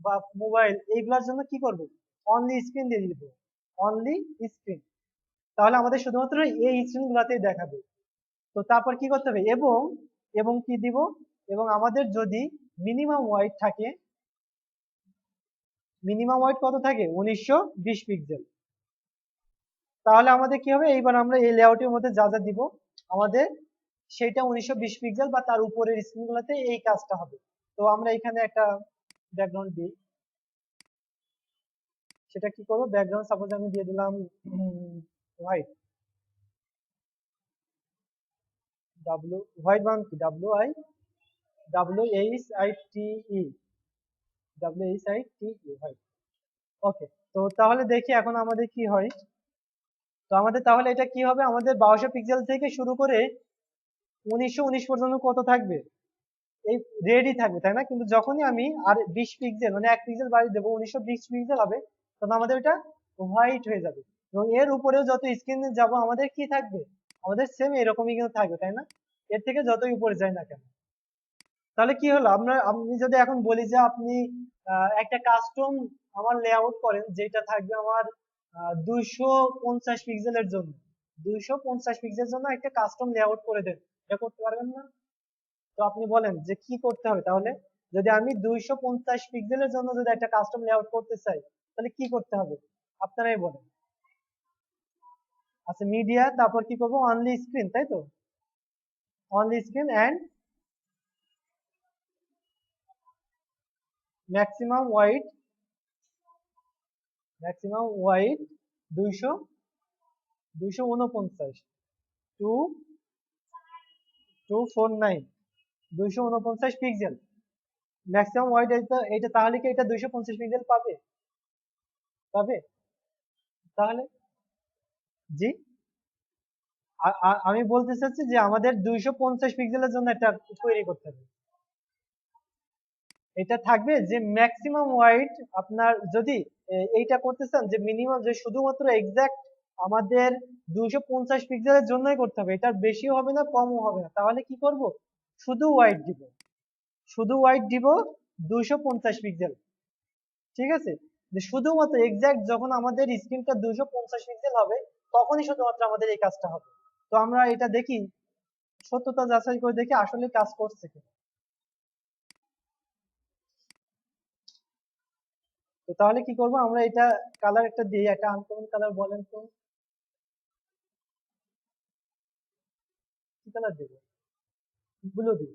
বা মোবাইল, এইগুলোর জন্য কি করব, অনলি স্ক্রিন দিয়ে দিব, অনলি স্ক্রিন। তাহলে আমাদের শুধুমাত্র এই স্ক্রিন গুলাতেই দেখাবে। তো তারপর কি করতে হবে, এবং এবং কি দিব, এবং আমাদের যদি মিনিমাম ওয়াইড থাকে, মিনিমাম ওয়াইড কত থাকে, 1920 পিক্সেল, তাহলে আমাদের কি হবে, এইবার আমরা এই লেআউটের মধ্যে যা যা দিব আমাদের সেটা 1920 পিক্সেল বা তার উপরের স্ক্রিন গুলোতে এই কাজটা হবে। তো আমরা এখানে একটা ব্যাকগ্রাউন্ড দিই। সেটা কি করবো, ব্যাকগ্রাউন্ড সাপোজ আমি দিয়ে দিলাম হোয়াইট, হোয়াইট বানান কি, WHITE, WHITE, ওকে। তো তাহলে দেখি এখন আমাদের কি হয়। তো আমাদের তাহলে এটা কি হবে, আমাদের 1200 পিক্সেল থেকে শুরু করে 1919 পর্যন্ত কত থাকবে, এই রেডি থাকবে, তাই না? কিন্তু যখনই আমি আর 20 পিক্সেল মানে 1 পিক্সেল বাড়িয়ে দেবো, 1920 পিক্সেল হবে, তখন আমাদের ওটা হোয়াইট হয়ে যাবে। এবং এর উপরেও যত স্ক্রিনে যাব আমাদের কি থাকবে, আমাদের সেম এরকমই কিন্তু থাকবে, তাই না? এর থেকে যতই উপরে যায় না কেন। তাহলে কি হলো, আপনি যদি এখন বলি যে আপনি একটা কাস্টম আমার লেআউট করেন, যেটা থাকবে আমার 250 পিক্সেলের জন্য, 250 পিক্সেলের জন্য একটা কাস্টম লেআউট করে দেন, এটা করতে পারবেন না? তো আপনি বলেন যে কি করতে হবে তাহলে, যদি আমি 250 পিক্সেলের জন্য যদি একটা কাস্টম লেআউট করতে চাই তাহলে কি করতে হবে আপনারাই বলেন। আচ্ছা মিডিয়া, তারপর কি করবো, অনলি স্ক্রিন, তাই তো, only screen and maximum wide, maximum wide 249 to 249 249 pixel maximum wide. এটা তাহলে কি এটা 250 পিক্সেল পাবে? পাবে তাহলে? জি, আমি বলতে চাচ্ছি যে আমাদের 250 পিক্সেলের জন্য একটা কোয়েরি করতে হবে। এটা থাকবে যে ম্যাক্সিমাম ওয়াইড, আপনার যদি এইটা করতে চান যে মিনিমাম, যে শুধুমাত্র এক্সাক্ট আমাদের 250 পিক্সেলের জন্যই করতে হবে, এটার বেশিও হবে না কমও হবে না, তাহলে কি করব, শুধু ওয়াইড দিব, শুধু ওয়াইড দিব 250 পিক্সেল। ঠিক আছে, যে শুধুমাত্র এক্সাক্ট যখন আমাদের স্ক্রিনটা 250 পিক্সেল হবে তখনই শুধুমাত্র আমাদের এই কাজটা হবে। তো আমরা এটা দেখি, সত্যতা যাচাই করে দেখি আসলে কাজ করছে কিনা। তো তাহলে কি করব, আমরা এটা কালার একটা দিই, একটা আনকমন কালার বলেন তো, কি কালার দেব? ব্লু দিই।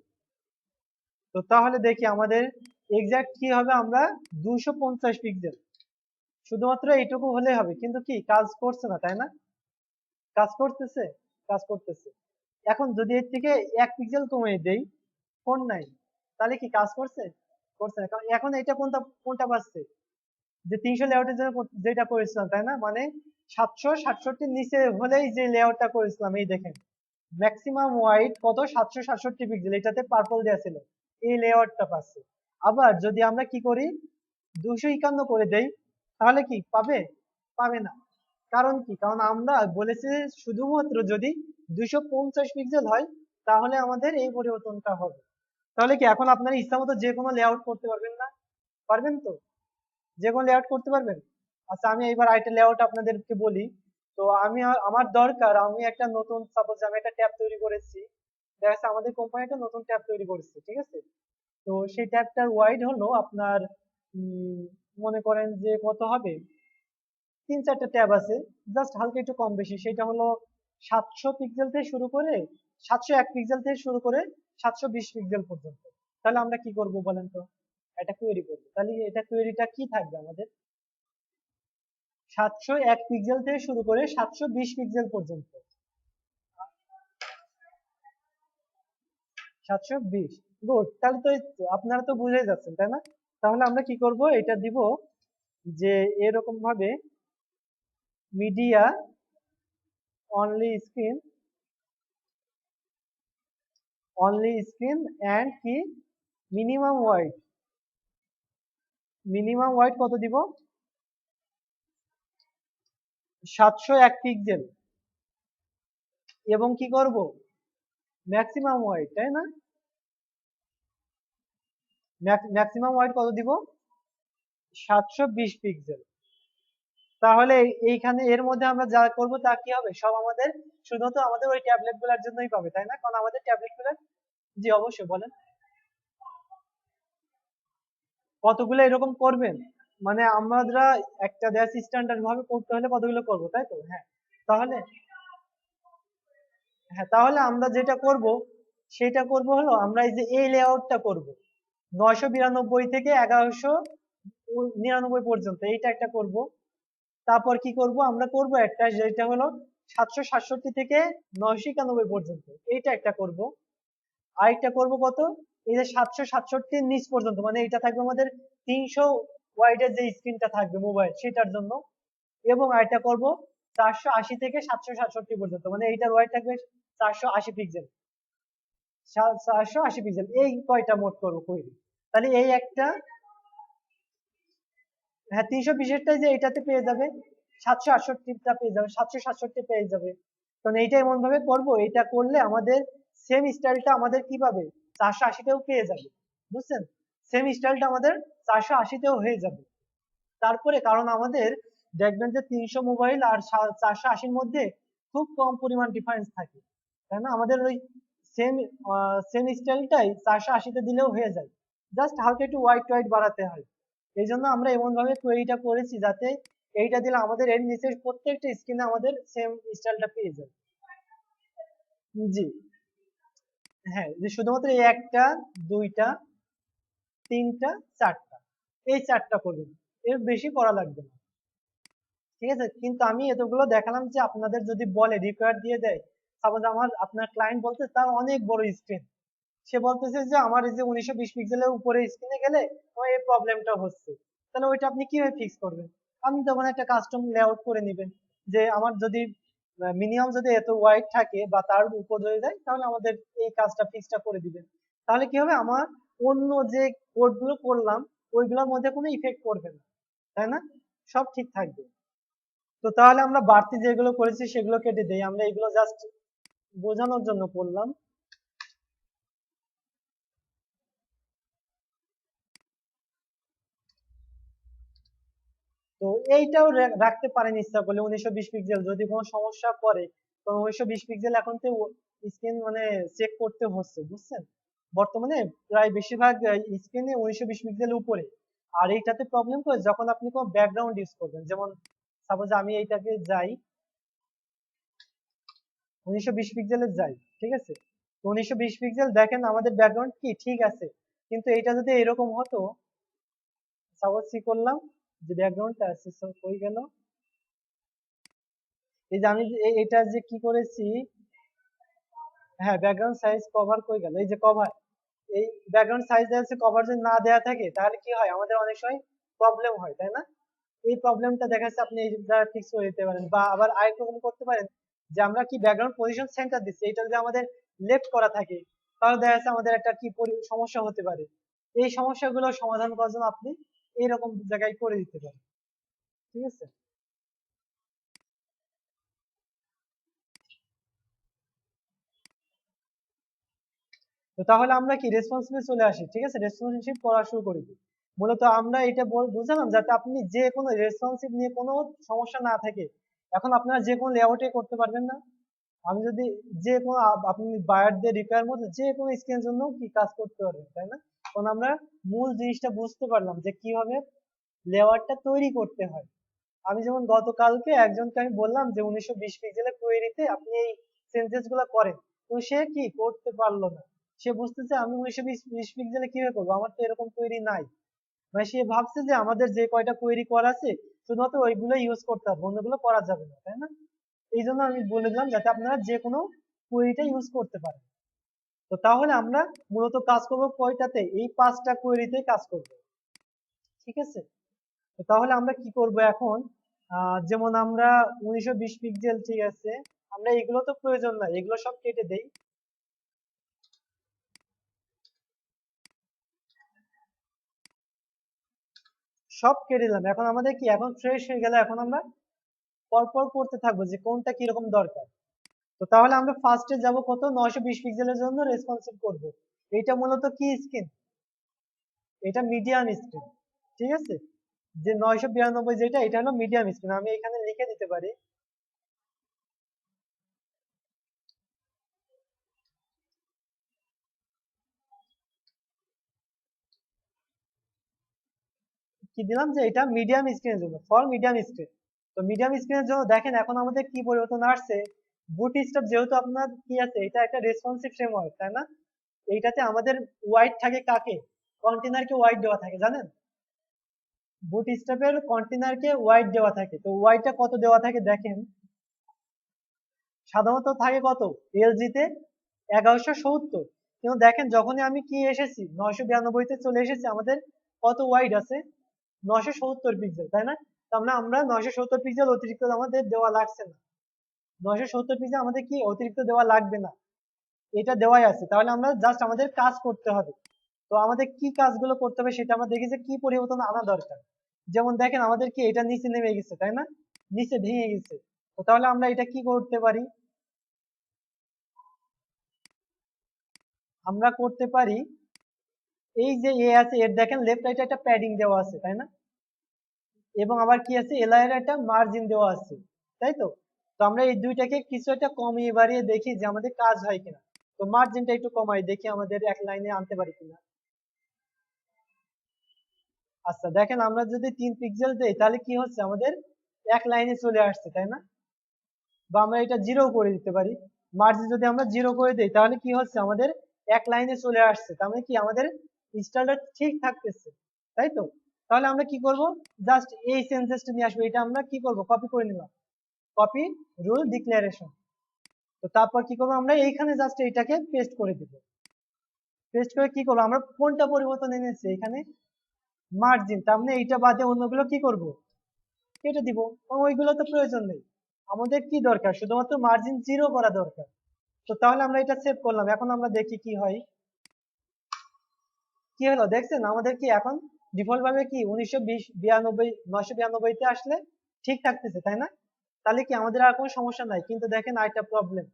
তো তাহলে দেখি আমাদের এক্সাক্ট কি হবে, আমরা 250 পিক্সেল, শুধুমাত্র এইটুকু হলে হবে, কিন্তু কি কাজ করছে না, তাই না? কাজ করতেছে, কাজ করতেছে। এখন যদি এর থেকে 1 পিক্সেল কমিয়ে দেই 49, তাহলে কি কাজ করছে? করছে না, কারণ এখন এটা কোনটা কোনটা পাচ্ছে, যে 300 লেআউটের জন্য যেটা করেছিলাম, তাই না, মানে 767 নিচে হলেই যে লেআউটটা করেছিলাম, এই দেখেন ম্যাক্সিমাম ওয়াইড কত, 767 পিক্সেল, এটাতে পার্পল দেওয়া ছিল, এই লেআউটটা পাচ্ছে। আবার যদি আমরা কি করি 251 করে দেই, তাহলে কি পাবে? পাবে না। কারণ কি, কারণ আমরা বলেছি শুধুমাত্র যদি 250 পিক্সেল হয় তাহলে আমাদের এই পরিবর্তনটা হবে। তাহলে কি এখন আপনার ইচ্ছা মতো যে কোনো লেআউট করতে পারবেন না? পারবেন তো, যে কোনো লেআউট করতে পারবেন। আচ্ছা আমি এইবার আরেকটা লেআউট আপনাদেরকে বলি। তো আমি আমার দরকার, আমি একটা নতুন, সাপোজ আমি একটা ট্যাব তৈরি করেছি, দেখা যাচ্ছে আমাদের কোম্পানি একটা নতুন ট্যাব তৈরি করেছে, ঠিক আছে। তো সেই ট্যাবটার ওয়াইড হলো আপনার মনে করেন যে কত হবে, 3-4টা ট্যাব আছে, জাস্ট হালকা একটু কম বেশি, সেটা হলো 700 পিক্সেল থেকে শুরু করে 701 পিক্সেল থেকে শুরু করে 720 পিক্সেল পর্যন্ত। তাহলে আমরা কি করব বলেন তো, একটা কোয়েরি করব, তাহলে এটা কোয়েরিটা কি থাকবে আমাদের, 701 পিক্সেল থেকে শুরু করে 720 পিক্সেল পর্যন্ত। 720, গুড, তাহলে তো আপনারা তো বুঝে যাচ্ছেন, তাই না? তাহলে আমরা কি করব, এটা দিব যে এরকম ভাবে media only screen, only screen and কি মিনিমাম ওয়াইড, মিনিমাম ওয়াইড কত দিব, 701 পিক্সেল, এবং কি করব ম্যাক্সিমাম ওয়াইড, তাই না, ম্যাক্সিমাম ওয়াইড কত দিব, 720 পিক্সেল। তাহলে এইখানে এর মধ্যে আমরা যা করব তা কি হবে, সব আমাদের শুধুমাত্র আমাদের ওই ট্যাবলেট গুলোর জন্যই পাবে, তাই না, কারণ আমাদের ট্যাবলেট গুলো, জি অবশ্যই বলেন, কতগুলো এরকম করবেন, মানে আমরা একটা দেশ স্ট্যান্ডার্ড ভাবে করতে হলে কতগুলো করব, তাই তো, হ্যাঁ। তাহলে হ্যাঁ, তাহলে আমরা যেটা করব সেটা করব হলো, আমরা এই যে এই লেআউটটা করব 992 থেকে 1199 পর্যন্ত, এইটা একটা করব। তারপর কি করব, আমরা করব একটা যেটা হলো 767 থেকে 991 পর্যন্ত, এইটা একটা করব। আরেকটা করব কত, এই যে 767 নিচ পর্যন্ত, মানে এটা থাকবে আমাদের 300 ওয়াইডের যে স্ক্রিনটা থাকবে মোবাইল সেটার জন্য। এবং আরেকটা করব 480 থেকে 767 পর্যন্ত, মানে এইটার ওয়াইড থাকবে 480 পিক্সেল, 480 পিক্সেল, এই কয়টা মোড করবো কোয়েরি। তাহলে এই একটা, হ্যাঁ 320টাই যে এটাতে পেয়ে যাবে, 768টা পেয়ে যাবে, 767 পেয়ে যাবে। কারণ এইটা এমন ভাবে করবো, এটা করলে আমাদের সেম স্টাইলটা আমাদের কি পাবে, 480তেও পেয়ে যাবে, বুঝছেন, সেম স্টাইলটা আমাদের 480তেও হয়ে যাবে। তারপরে কারণ আমাদের দেখবেন যে 300 মোবাইল আর 480-র মধ্যে খুব কম পরিমাণ ডিফারেন্স থাকে, তাই না, আমাদের ওই সেম সেম স্টাইলটাই 480তে দিলেও হয়ে যায়। জাস্ট হালকা একটু হোয়াইট হোয়াইট বাড়াতে হয়। এই জন্য আমরা এমন ভাবে কোয়েরিটা করেছি যাতে এইটা দিলে আমাদের এর নিচের প্রত্যেকটা স্ক্রিনে আমাদের সেম স্টাইলটা পেয়ে যায়। জি, হ্যাঁ, যে শুধুমাত্র এই একটা, দুইটা, তিনটা, চারটা, এই চারটা করবেন, এর বেশি করা লাগবে না। ঠিক আছে, কিন্তু আমি এতগুলো দেখালাম যে আপনাদের যদি বলে রিকোয়ার দিয়ে দেয়, সাপোজ আপনার ক্লায়েন্ট বলতে তার অনেক বড় স্ক্রিন, সে বলতেছে যে আমার এই যে 1920 পিক্সেলের উপরে স্ক্রিনে গেলে আমার এই প্রবলেমটা হচ্ছে, তাহলে ওইটা আপনি কিভাবে ফিক্স করবেন? আপনি তখন একটা কাস্টম লেআউট করে নেবেন যে আমার যদি মিনিমাম যদি এত ওয়াইড থাকে বা তার উপর যদি যায় তাহলে আমাদের এই কাজটা ফিক্সটা করে দিবেন। তাহলে কি হবে, আমার অন্য যে কোডগুলো করলাম ওইগুলোর মধ্যে কোনো ইফেক্ট পড়বে না, তাই না? সব ঠিক থাকবে। তো তাহলে আমরা বাড়তি যেগুলো করেছি সেগুলো কেটে দেই, আমরা এগুলো জাস্ট বোঝানোর জন্য করলাম। তো এইটাও রাখতে পারেন ইচ্ছা করলে 1920 পিক্সেল, যদি কোনো সমস্যা করে। তো 1920 পিক্সেল এখন তো স্ক্রিন মানে চেক করতে হচ্ছে, বুঝছেন? বর্তমানে প্রায় বেশিরভাগ স্ক্রিনে 1920 পিক্সেল উপরে। আর এইটাতে প্রবলেম করে যখন আপনি কোনো ব্যাকগ্রাউন্ড ইউজ করবেন, যেমন সাপোজ আমি এইটাকে যাই 1920 পিক্সেলে যাই, ঠিক আছে? তো 1920 পিক্সেল দেখেন আমাদের ব্যাকগ্রাউন্ড কি ঠিক আছে, কিন্তু এটা যদি এরকম হতো, সাপোজ কি করলাম যে ব্যাকগ্রাউন্ডটা আছে কই গেল, এই যে আমি এটা যে কি করেছি, হ্যাঁ ব্যাকগ্রাউন্ড সাইজ কভার কই গেল, এই যে কভার, এই ব্যাকগ্রাউন্ড সাইজ দেওয়া আছে, কভার যদি না দেওয়া থাকে তাহলে কি হয়, আমাদের অনেক সময় প্রবলেম হয়, তাই না? এই প্রবলেমটা দেখা যাচ্ছে আপনি এই দ্বারা ফিক্স করে দিতে পারেন, বা আবার আরেকরকম করতে পারেন যে আমরা কি ব্যাকগ্রাউন্ড পজিশন সেন্টার দিচ্ছি, এটা যদি আমাদের লেফট করা থাকে তাহলে দেখা যাচ্ছে আমাদের একটা কি সমস্যা হতে পারে। এই সমস্যাগুলো সমাধান করার জন্য আপনি এইরকম জায়গায় করে দিতে পারেন, ঠিক আছে? তো তাহলে আমরা কি রেসপন্সিভে চলে আসি, ঠিক আছে, রেসপন্সিভ করা শুরু করি। মূলত আমরা এটা বুঝালাম যাতে আপনি যে কোনো রেসপন্সিভ নিয়ে কোনো সমস্যা না থাকে। এখন আপনারা যে কোনো লেআউটে করতে পারবেন না, আমি যদি যে কোনো আপনি বায়ারদের রিকোয়ার মধ্যে যে কোনো স্ক্রিনের জন্য কি কাজ করতে পারবেন, তাই না? কারণ আমরা মূল জিনিসটা বুঝতে পারলাম যে কিভাবে লেআউটটা তৈরি করতে হয়। আমি যেমন গতকালকে একজনকে আমি বললাম যে 1920 পিক্সেলের কোয়েরিতে আপনি এই সেন্সেস গুলা করেন, তো সে কি করতে পারলো না। সে বুঝতেছে আমি 1920 পিক্সেলে কিভাবে করবো, আমার তো এরকম কোয়েরি নাই। মানে সে ভাবছে যে আমাদের যে কয়টা কোয়েরি করা আছে শুধুমাত্র ওইগুলো ইউজ করতে হবে, অন্যগুলো করা যাবে না, তাই না? এই জন্য আমি বলে দিলাম যাতে আপনারা যে কোনো কোয়েরিটা ইউজ করতে পারেন। তো তাহলে আমরা মূলত কাজ করব কয়টাতে, এই 5টা কোয়েরিতে কাজ করব, ঠিক আছে? তো তাহলে আমরা কি করব এখন, যেমন আমরা 1920 পিক্সেল, ঠিক আছে, আমরা এগুলো তো প্রয়োজন নাই, এগুলো সব কেটে দেই। সব কেটে দিলাম, এখন আমাদের কি এখন ফ্রেশ হয়ে গেল, এখন আমরা পরপর করতে থাকবো যে কোনটা কিরকম দরকার। তো তাহলে আমরা ফার্স্টে যাব কত, 920 পিক্সেলের জন্য রেসপন্সিভ করব। এটা মূলত কি স্ক্রিন, এটা মিডিয়াম স্ক্রিন, ঠিক আছে? যে 992 যেটা, এটা হলো মিডিয়াম স্ক্রিন, আমি এখানে লিখে দিতে পারি। কি দিলাম যে এটা মিডিয়াম স্ক্রিনের জন্য, ফর মিডিয়াম স্ক্রিন। তো মিডিয়াম স্ক্রিনের জন্য দেখেন এখন আমাদের কি পরিবর্তন আসছে, বুটস্ট্র্যাপ যেহেতু আপনার কি আছে, এটা একটা রেসপন্সিভ ফ্রেমওয়ার্ক, তাই না? এইটাতে আমাদের ওয়াইড থাকে কাকে, কন্টেনারকে ওয়াইড দেওয়া থাকে, জানেন? বুটস্ট্র্যাপের কন্টেনারকে ওয়াইড দেওয়া থাকে, তো ওয়াইডটা কত দেওয়া থাকে দেখেন, সাধারণত থাকে কত, এলজি তে 1170। কিন্তু দেখেন যখনই আমি কি এসেছি 992 তে চলে এসেছি, আমাদের কত ওয়াইড আছে, 970 পিক্সেল, তাই না? তার মানে আমরা 970 পিক্সেল অতিরিক্ত আমাদের দেওয়া লাগছে না, 970 পিক্সেল আমাদের কি অতিরিক্ত দেওয়া লাগবে না, এটা দেওয়াই আছে। তাহলে আমরা জাস্ট আমাদের কাজ করতে হবে। তো আমাদের কি কাজগুলো করতে হবে সেটা আমরা দেখি যে কি পরিবর্তন আনা দরকার। যেমন দেখেন আমাদের কি এটা নিচে নেমে গেছে, তাই না? নিচে ভেঙে গেছে। তো তাহলে আমরা এটা কি করতে পারি, আমরা করতে পারি এই যে এ আছে এর দেখেন লেফট রাইটে একটা প্যাডিং দেওয়া আছে, তাই না? এবং আবার কি আছে, এলআই এর একটা মার্জিন দেওয়া আছে, তাই তো? তো আমরা এই দুইটাকে কিছু একটা কমিয়ে বাড়িয়ে দেখি যে আমাদের কাজ হয় কিনা। তো মার্জিনটা একটু কমাই দেখি আমাদের এক লাইনে আনতে পারি কিনা। আচ্ছা দেখেন আমরা যদি 3 পিক্সেল দেই তাহলে কি হচ্ছে আমাদের এক লাইনে চলে আসছে, তাই না? বা আমরা এটা জিরো করে দিতে পারি। মার্জিন যদি আমরা জিরো করে দিই তাহলে কি হচ্ছে আমাদের এক লাইনে চলে আসছে, তার মানে কি আমাদের স্টাইলটা ঠিক থাকতেছে, তাই তো? তাহলে আমরা কি করব, জাস্ট এই সেন্টেন্সটা নিয়ে আসবো, এটা আমরা কি করব, কপি করে নিলাম, কপি রুল ডিক্লারেশন। তো তারপর কি করবো, আমরা এইখানে জাস্ট এইটাকে পেস্ট করে দিব। পেস্ট করে কি করবো, আমরা কোনটা পরিবর্তন এনেছি এখানে, মার্জিন, তার মানে এইটা বাদে অন্যগুলো কি করব, কেটে দিব, এবং ওইগুলো তো প্রয়োজন নেই। আমাদের কি দরকার, শুধুমাত্র মার্জিন জিরো করা দরকার। তো তাহলে আমরা এটা সেভ করলাম, এখন আমরা দেখি কি হয়। কি হলো দেখছেন, আমাদের কি এখন ডিফল্ট ভাবে কি 1992 992 তে আসলে ঠিক থাকতেছে, তাই না? তাহলে কি আমাদের আর কোনো সমস্যা নাই, কিন্তু দেখেন আরেকটা প্রবলেম,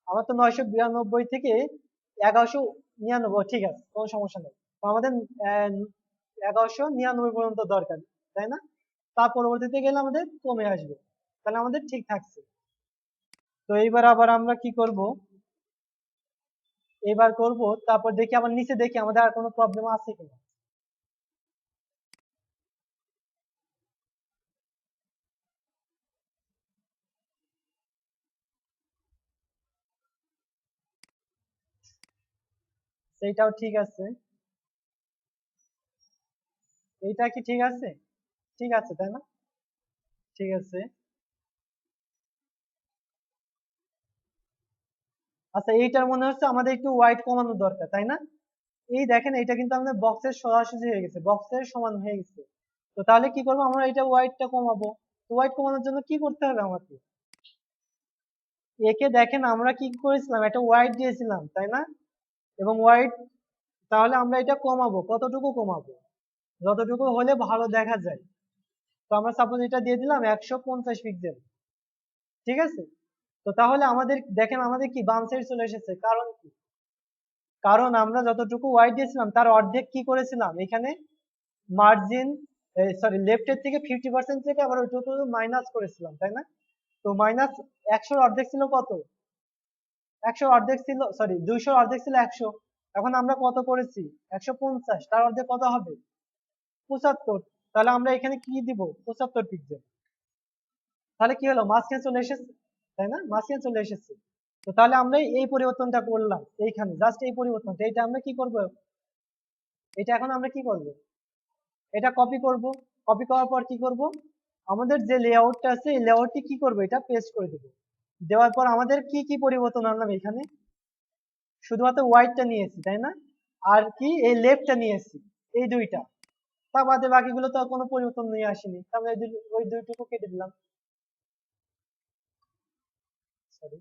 আমার তো 992 থেকে 1199, ঠিক আছে কোনো সমস্যা নেই। তো আমাদের 1199 পর্যন্ত দরকার, তাই না? তার পরবর্তীতে গেলে আমাদের কমে আসবে, তাহলে আমাদের ঠিক থাকছে। তো এইবার আবার আমরা কি করব, এবার করব, তারপর দেখি আবার নিচে দেখি আমাদের আর কোনো প্রবলেম আছে কিনা। সেইটাও ঠিক আছে, এইটা কি ঠিক আছে? ঠিক আছে তাই না? ঠিক আছে। আচ্ছা এইটার মনে হচ্ছে আমাদের একটু ওয়াইড কমানো দরকার, তাই না? এই দেখেন এটা কিন্তু আমাদের বক্সের সরাসরি হয়ে গেছে, বক্সের সমান হয়ে গেছে। তো তাহলে কি করবো, আমরা এটা ওয়াইডটা কমাবো। তো ওয়াইড কমানোর জন্য কি করতে হবে আমাকে, একে দেখেন আমরা কি করেছিলাম, একটা ওয়াইড দিয়েছিলাম তাই না, এবং ওয়াইড, তাহলে আমরা এটা কমাবো, কতটুকু কমাবো, যতটুকু হলে ভালো দেখা যায়। তো আমরা সাপোজ এটা দিয়ে দিলাম 150 পিক্সেল, ঠিক আছে? তো তাহলে আমাদের দেখেন আমাদের কি বাম সাইড চলে এসেছে, কারণ কি, কারণ আমরা যতটুকু ওয়াইড দিয়েছিলাম তার অর্ধেক কি করেছিলাম এখানে, মার্জিন, সরি লেফটের থেকে 50% থেকে আবার ওইটুকু মাইনাস করেছিলাম, তাই না? তো মাইনাস 100 অর্ধেক ছিল কত, 100 অর্ধেক ছিল, সরি 200 অর্ধেক ছিল 100, এখন আমরা কত করেছি 150, তার অর্ধেক কত হবে 75, তাহলে আমরা এখানে কি দিব 75 পিক্সেল। তাহলে কি হলো, মাঝখানে চলে এসেছে, তাই না, মাঝখানে চলে এসেছে। তো তাহলে আমরা এই পরিবর্তনটা করলাম এইখানে, জাস্ট এই পরিবর্তনটা, এটা আমরা কি করব, এটা এখন আমরা কি করব, এটা কপি করব। কপি করার পর কি করব, আমাদের যে লেআউটটা আছে এই লেআউটটি কি করব, এটা পেস্ট করে দেব। দেওয়ার পর আমাদের কি কি পরিবর্তন আনলাম এখানে, শুধুমাত্র হোয়াইটটা নিয়েছি তাই না, আর কি এই লেফটটা নিয়েছি, এই দুইটা, তা বাদে বাকিগুলো তো কোনো পরিবর্তন নিয়ে আসেনি, তাহলে ওই দুইটুকু কেটে দিলাম, সরি।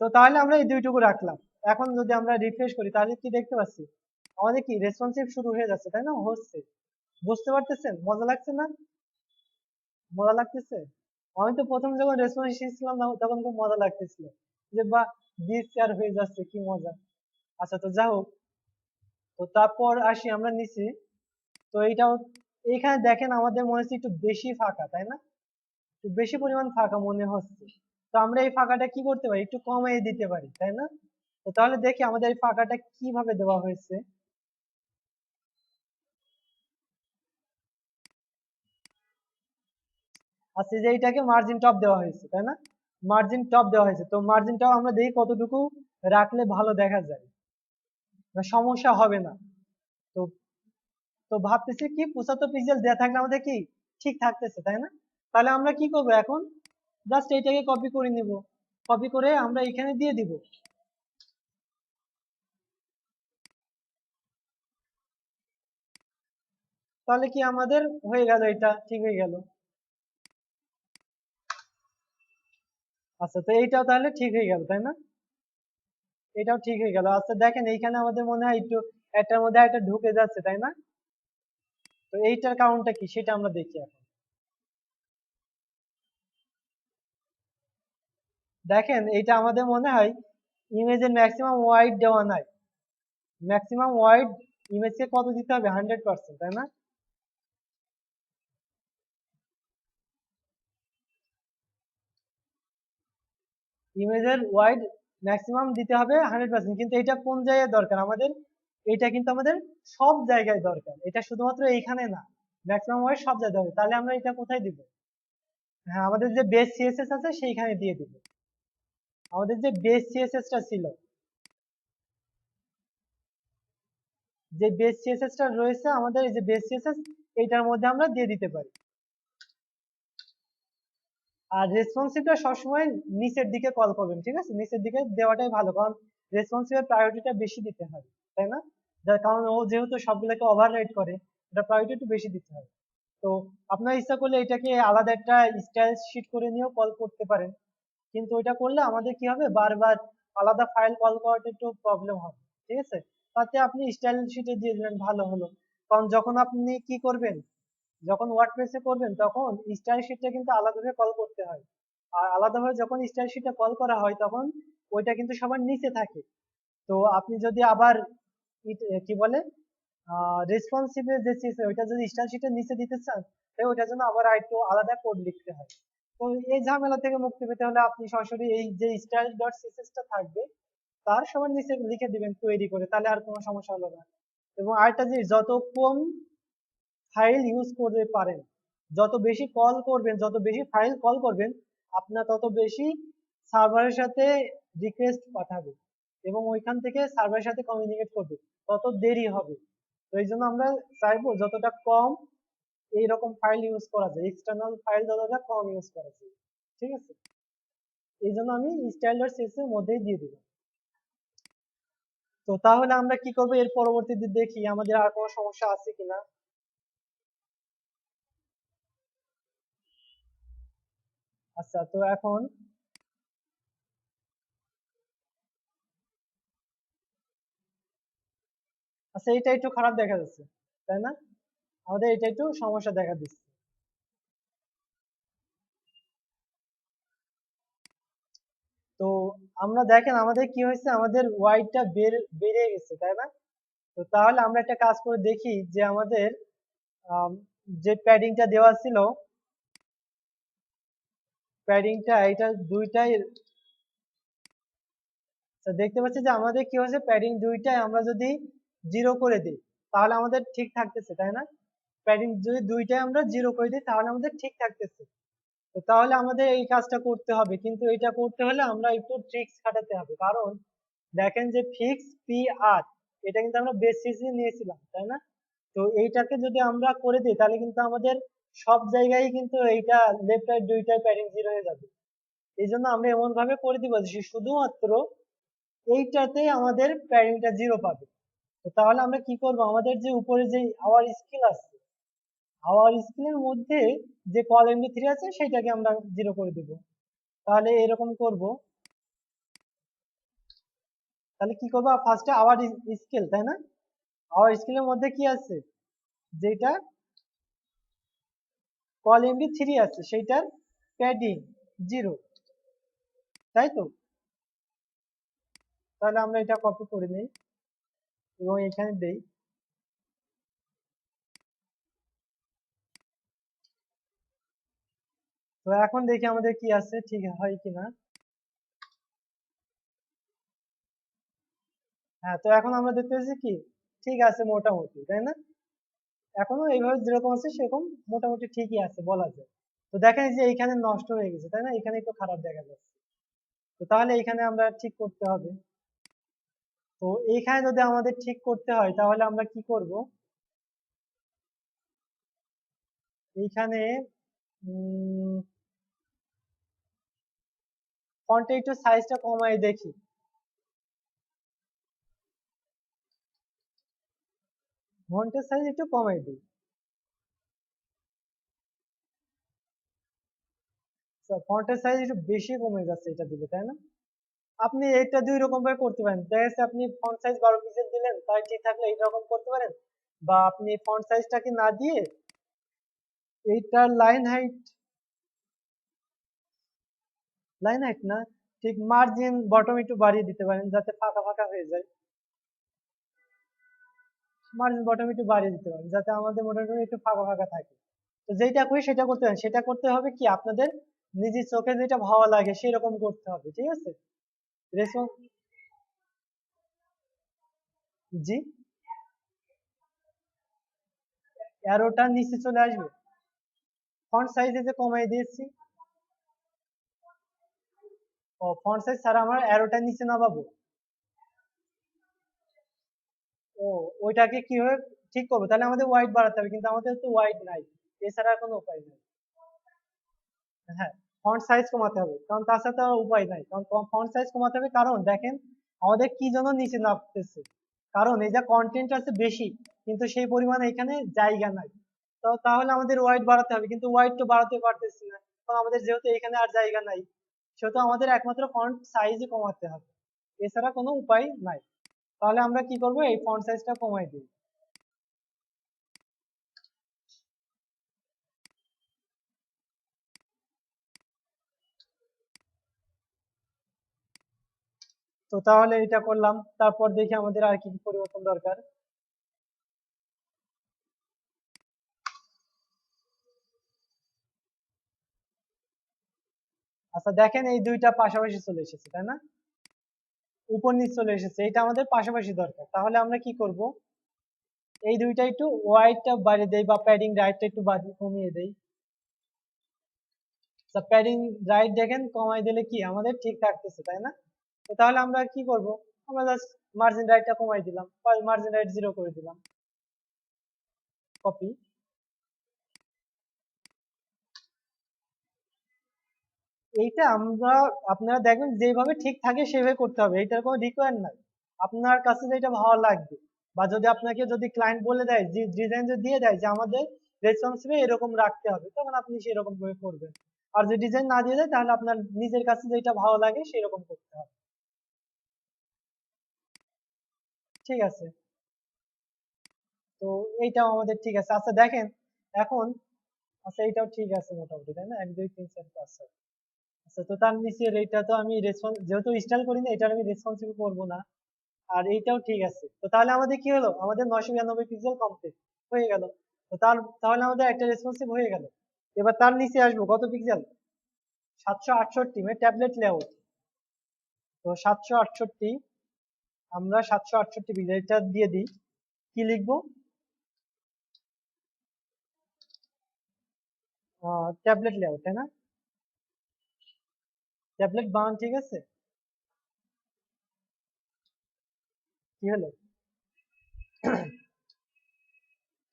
তো তাহলে আমরা এই দুইটুকু রাখলাম। এখন যদি আমরা রিফ্রেশ করি তাহলে কি দেখতে পাচ্ছি, আমাদের কি রেসপন্সিভ শুরু হয়ে যাচ্ছে, তাই না, হচ্ছে। বুঝতে পারতেছেন, মজা লাগছে না, মজা লাগতেছে? আমি তো প্রথম যখন রেসপন্স শিখছিলাম না তখন খুব মজা লাগতেছিল, যে বা দিস শেয়ার হয়ে যাচ্ছে, কি মজা। আচ্ছা তো যাই হোক, তো তারপর আসি আমরা নিচে। তো এইটাও, এইখানে দেখেন আমাদের মনে হচ্ছে একটু বেশি ফাঁকা, তাই না, একটু বেশি পরিমাণ ফাঁকা মনে হচ্ছে। তো আমরা এই ফাঁকাটা কি করতে পারি, একটু কমিয়ে দিতে পারি, তাই না? তো তাহলে দেখি আমাদের এই ফাঁকাটা কিভাবে দেওয়া হয়েছে। আচ্ছা যে এইটাকে মার্জিন টপ দেওয়া হয়েছে, তাই না, মার্জিন টপ দেওয়া হয়েছে। তো মার্জিন টপ আমরা দেখি কতটুকু রাখলে ভালো দেখা যায়, বা সমস্যা হবে না। তো তো ভাবতেছি কি 75 পিক্সেল দেওয়া থাকলে আমাদের কি ঠিক থাকতেছে, তাই না? তাহলে আমরা কি করবো এখন, জাস্ট এইটাকে কপি করে নিব, কপি করে আমরা এখানে দিয়ে দিব। তাহলে কি আমাদের হয়ে গেল, এটা ঠিক হয়ে গেল। আচ্ছা তো এইটাও তাহলে ঠিক হয়ে গেল, তাই না, এটাও ঠিক হয়ে গেল। আচ্ছা দেখেন এইখানে আমাদের মনে হয় একটু একটার মধ্যে একটা ঢুকে যাচ্ছে, তাই না? তো এইটার কারণটা কি সেটা আমরা দেখি এখন। দেখেন এইটা আমাদের মনে হয় ইমেজের ম্যাক্সিমাম ওয়াইড দেওয়া নাই, ম্যাক্সিমাম ওয়াইড ইমেজকে কত দিতে হবে, 100%, তাই না? ইমেজের ওয়াইড ম্যাক্সিমাম দিতে হবে 100%, কিন্তু এটা কোন জায়গায় দরকার আমাদের, এটা কিন্তু আমাদের সব জায়গায় দরকার, এটা শুধুমাত্র এইখানে না, ম্যাক্সিমাম ওয়ার্ড সব জায়গায় হবে। তাহলে আমরা এটা কোথায় দিব? হ্যাঁ, আমাদের যে বেস সিএসএস আছে সেইখানে দিয়ে দিব। আমাদের যে বেস সিএসএস টা ছিল, যে বেস সিএসএস টা রয়েছে আমাদের, এই যে বেস সিএসএস, এইটার মধ্যে আমরা দিয়ে দিতে পারি। আর রেসপন্সিভটা সবসময় নিচের দিকে কল করবেন, ঠিক আছে? নিচের দিকে দেওয়াটাই ভালো, কারণ রেসপন্সিভের প্রায়োরিটিটা বেশি দিতে হয়, তাই না? যার কারণ ও যেহেতু সবগুলোকে ওভাররাইড করে, এটা প্রায়োরিটি একটু বেশি দিতে হবে। তো আপনার ইচ্ছা করলে এটাকে আলাদা একটা স্টাইল শিট করে নিয়েও কল করতে পারেন, কিন্তু ওইটা করলে আমাদের কি হবে, বারবার আলাদা ফাইল কল করাটা একটু প্রবলেম হবে, ঠিক আছে? তাতে আপনি স্টাইল শিটে দিয়ে দিলেন, ভালো হলো। কারণ যখন আপনি কি করবেন, যখন ওয়ার্ডপ্রেসে করবেন তখন স্টাইল শিটটা কিন্তু আলাদাভাবে কল করতে হয়। আর আলাদাভাবে যখন স্টাইল শিটটা কল করা হয় তখন ওইটা কিন্তু সবার নিচে থাকে। তো আপনি যদি আবার কি বলে রেসপন্সিভে যে CSS ওইটা যদি স্টাইল শিটের নিচে দিতে চান, তাহলে ওইটার জন্য আবার একটু আলাদা কোড লিখতে হয়। তো এই ঝামেলা থেকে মুক্তি পেতে হলে আপনি সরাসরি এই যে স্টাইল ডট সিএসএস টা থাকবে তার সবার নিচে লিখে দিবেন কোয়েরি করে, তাহলে আর কোনো সমস্যা হলো না। এবং আরেকটা জিনিস, যত কম ফাইল ইউজ করতে পারেন, যত বেশি কল করবেন, যত বেশি ফাইল কল করবেন, আপনার তত বেশি সার্ভারের সাথে রিকোয়েস্ট পাঠাবে এবং ওইখান থেকে সার্ভারের সাথে কমিউনিকেট করবে, তত দেরি হবে। তো এই জন্য আমরা চাইবো যতটা কম এইরকম ফাইল ইউজ করা যায়, এক্সটার্নাল ফাইল যতটা কম ইউজ করা যায়, ঠিক আছে? এই জন্য আমি স্টাইলার সিএস এর মধ্যেই দিয়ে দিলাম। তো তাহলে আমরা কি করবো এর পরবর্তীতে, দেখি আমাদের আর কোনো সমস্যা আছে কিনা। আচ্ছা, তো এখন আচ্ছা, এটা একটু খারাপ দেখা যাচ্ছে, তাই না? আমাদের এটা একটু সমস্যা দেখা দিচ্ছে। তো আমরা দেখেন আমাদের কি হয়েছে, আমাদের ওয়াইডটা বেড়ে গেছে, তাই না? তো তাহলে আমরা একটা কাজ করে দেখি যে আমাদের আম, যে প্যাডিংটা দেওয়া ছিল, প্যাডিংটা এটা দুইটাই, আচ্ছা, দেখতে পাচ্ছি যে আমাদের কি হয়েছে, প্যাডিং দুইটাই আমরা যদি 0 করে দিই তাহলে আমাদের ঠিক থাকতেছে, তাই না? প্যাডিং যদি দুইটাই আমরা 0 করে দিই তাহলে আমাদের ঠিক থাকতেছে। তো তাহলে আমাদের এই কাজটা করতে হবে, কিন্তু এটা করতে হলে আমরা একটু ট্রিক্স খাটাতে হবে। কারণ দেখেন যে ফিক্স পি আর, এটা কিন্তু আমরা বেসিসে নিয়েছিলাম, তাই না? তো এইটাকে যদি আমরা করে দিই তাহলে কিন্তু আমাদের সব জায়গায় কিন্তু এইটা লেফট রাইট দুইটাই প্যাডিং 0 হয়ে যাবে। এই জন্য আমরা এমন ভাবে করে দিব যে শুধুমাত্র এইটাতে আমাদের প্যাডিংটা 0 পাবে। তো তাহলে আমরা কি করব, আমাদের যে উপরে যে আওয়ার স্কিল আছে, আওয়ার স্কিলের মধ্যে যে কল এমবি 3 আছে সেটাকে আমরা 0 করে দিব। তাহলে এরকম করব, তাহলে কি করবো, ফার্স্টে আওয়ার স্কেল, তাই না? আওয়ার স্কেলের মধ্যে কি আছে, যেটা কল এমবি 3 আছে সেইটার প্যাডিং 0, তাই তো? তাহলে আমরা এটা কপি করে নিই এবং এখানে দেই। তো এখন দেখি আমাদের কি আছে, ঠিক হয় কিনা। হ্যাঁ, তো এখন আমরা দেখতে পাচ্ছি কি ঠিক আছে মোটামুটি, তাই না? এখনো এইভাবে যেরকম আছে সেরকম মোটামুটি ঠিকই আছে বলা যায়। তো দেখেন যে এইখানে নষ্ট হয়ে গেছে, তাই না? এখানে একটু খারাপ দেখা যাচ্ছে। তো তাহলে এখানে আমরা ঠিক করতে হবে। তো এইখানে যদি আমাদের ঠিক করতে হয় তাহলে আমরা কি করব, এইখানে ফন্টে একটু সাইজটা কমাই দেখি। ফন্টের সাইজ একটু কমাই দিই। ফন্টের সাইজ একটু বেশি কমে যাচ্ছে এটা দিলে, তাই না? আপনি এটা দুই রকম ভাবে করতে পারেন, দেখা যাচ্ছে আপনি ফন্ট সাইজ 12 পিক্সেল দিলেন তাই ঠিক থাকলে এইরকম করতে পারেন, বা আপনি ফন্ট সাইজটাকে না দিয়ে এইটার লাইন হাইট না, ঠিক মার্জিন বটম একটু বাড়িয়ে দিতে পারেন যাতে ফাঁকা ফাঁকা হয়ে যায়। মার্জিন বটম একটু বাড়িয়ে দিতে পারেন যাতে আমাদের মোটামুটি একটু ফাঁকা ফাঁকা থাকে। তো যেটা করি সেটা করতে পারেন, সেটা করতে হবে কি আপনাদের নিজের চোখে যেটা ভালো লাগে সেরকম করতে হবে, ঠিক আছে? রেসপন্স, জি, অ্যারোটা নিচে চলে আসবে। ফন্ট সাইজ যে কমাই দিয়েছি। ও ফন্ট সাইজ ছাড়া আমার অ্যারোটা নিচে নামাবো। ও ওইটাকে কিভাবে ঠিক করবো? তাহলে আমাদের ওয়াইড বাড়াতে হবে, কিন্তু আমাদের তো ওয়াইড নাই, এছাড়া আর কোনো উপায় নেই। হ্যাঁ, ফন্ট সাইজ কমাতে হবে, কারণ তাছাড়া তো আর উপায় নাই। কারণ ফন্ট সাইজ কমাতে হবে, কারণ দেখেন আমাদের কি জন্য নিচে নামতেছে, কারণ এই যে কন্টেন্ট আছে বেশি, কিন্তু সেই পরিমাণে এখানে জায়গা নাই। তো তাহলে আমাদের ওয়াইড বাড়াতে হবে, কিন্তু ওয়াইড তো বাড়াতে পারতেছি না, কারণ আমাদের যেহেতু এখানে আর জায়গা নাই, সেহেতু আমাদের একমাত্র ফন্ট সাইজই কমাতে হবে, এছাড়া কোনো উপায় নাই। তাহলে আমরা কি করব, এই ফন্ট সাইজটা কমাই দিই। তো তাহলে এটা করলাম, তারপর দেখি আমাদের আর কি কি পরিবর্তন দরকার। আচ্ছা দেখেন, এই দুইটা পাশাপাশি চলে এসেছে, তাই না? উপর নিচ চলে এসেছে, এটা আমাদের পাশাপাশি দরকার। তাহলে আমরা কি করব, এই দুইটা একটু ওয়াইডটা বাড়িয়ে দেই, বা প্যাডিং রাইটটা একটু কমিয়ে দেই। প্যাডিং রাইট দেখেন কমাই দিলে কি আমাদের ঠিক থাকতেছে, তাই না? তো তাহলে আমরা কি করব, আমরা জাস্ট মার্জিন রাইটটা কমাই দিলাম, মার্জিন রাইট 0 করে দিলাম, কপি। এইটা আমরা, আপনারা দেখবেন যেভাবে ঠিক থাকে সেভাবে করতে হবে, এটার কোনো রিকোয়ার নাই। আপনার কাছে যেটা ভালো লাগবে, বা যদি আপনাকে যদি ক্লায়েন্ট বলে দেয়, যে ডিজাইন যদি দিয়ে দেয় যে আমাদের রেসপন্সিবল এরকম রাখতে হবে, তখন আপনি সেরকম করে করবেন। আর যদি ডিজাইন না দিয়ে দেয়, তাহলে আপনার নিজের কাছে যেটা ভালো লাগে সেরকম করতে হবে। ঠিক আছে, তো এইটাও আমাদের ঠিক আছে। আচ্ছা দেখেন এখন, আচ্ছা এইটাও ঠিক আছে মোটামুটি, তাই না? 1 2 3 4 5 6। আচ্ছা, তো তার নিচের এইটা তো আমি রেসপন্স যেহেতু স্টাইল করি না, এটার আমি রেসপন্সিবল করবো না। আর এইটাও ঠিক আছে। তো তাহলে আমাদের কি হলো, আমাদের 992 পিক্সেল কমপ্লিট হয়ে গেল। তো তাহলে আমাদের একটা রেসপন্সিভ হয়ে গেল। এবার তার নিচে আসবো কত পিক্সেল, 768, মানে ট্যাবলেট লেআউট। তো 768, আমরা 768 পিক্সেল এটা দিয়ে দিই। কি লিখবো, ট্যাবলেট লেআউট, তাই না? ট্যাবলেট বানান ঠিক আছে। কি হলো,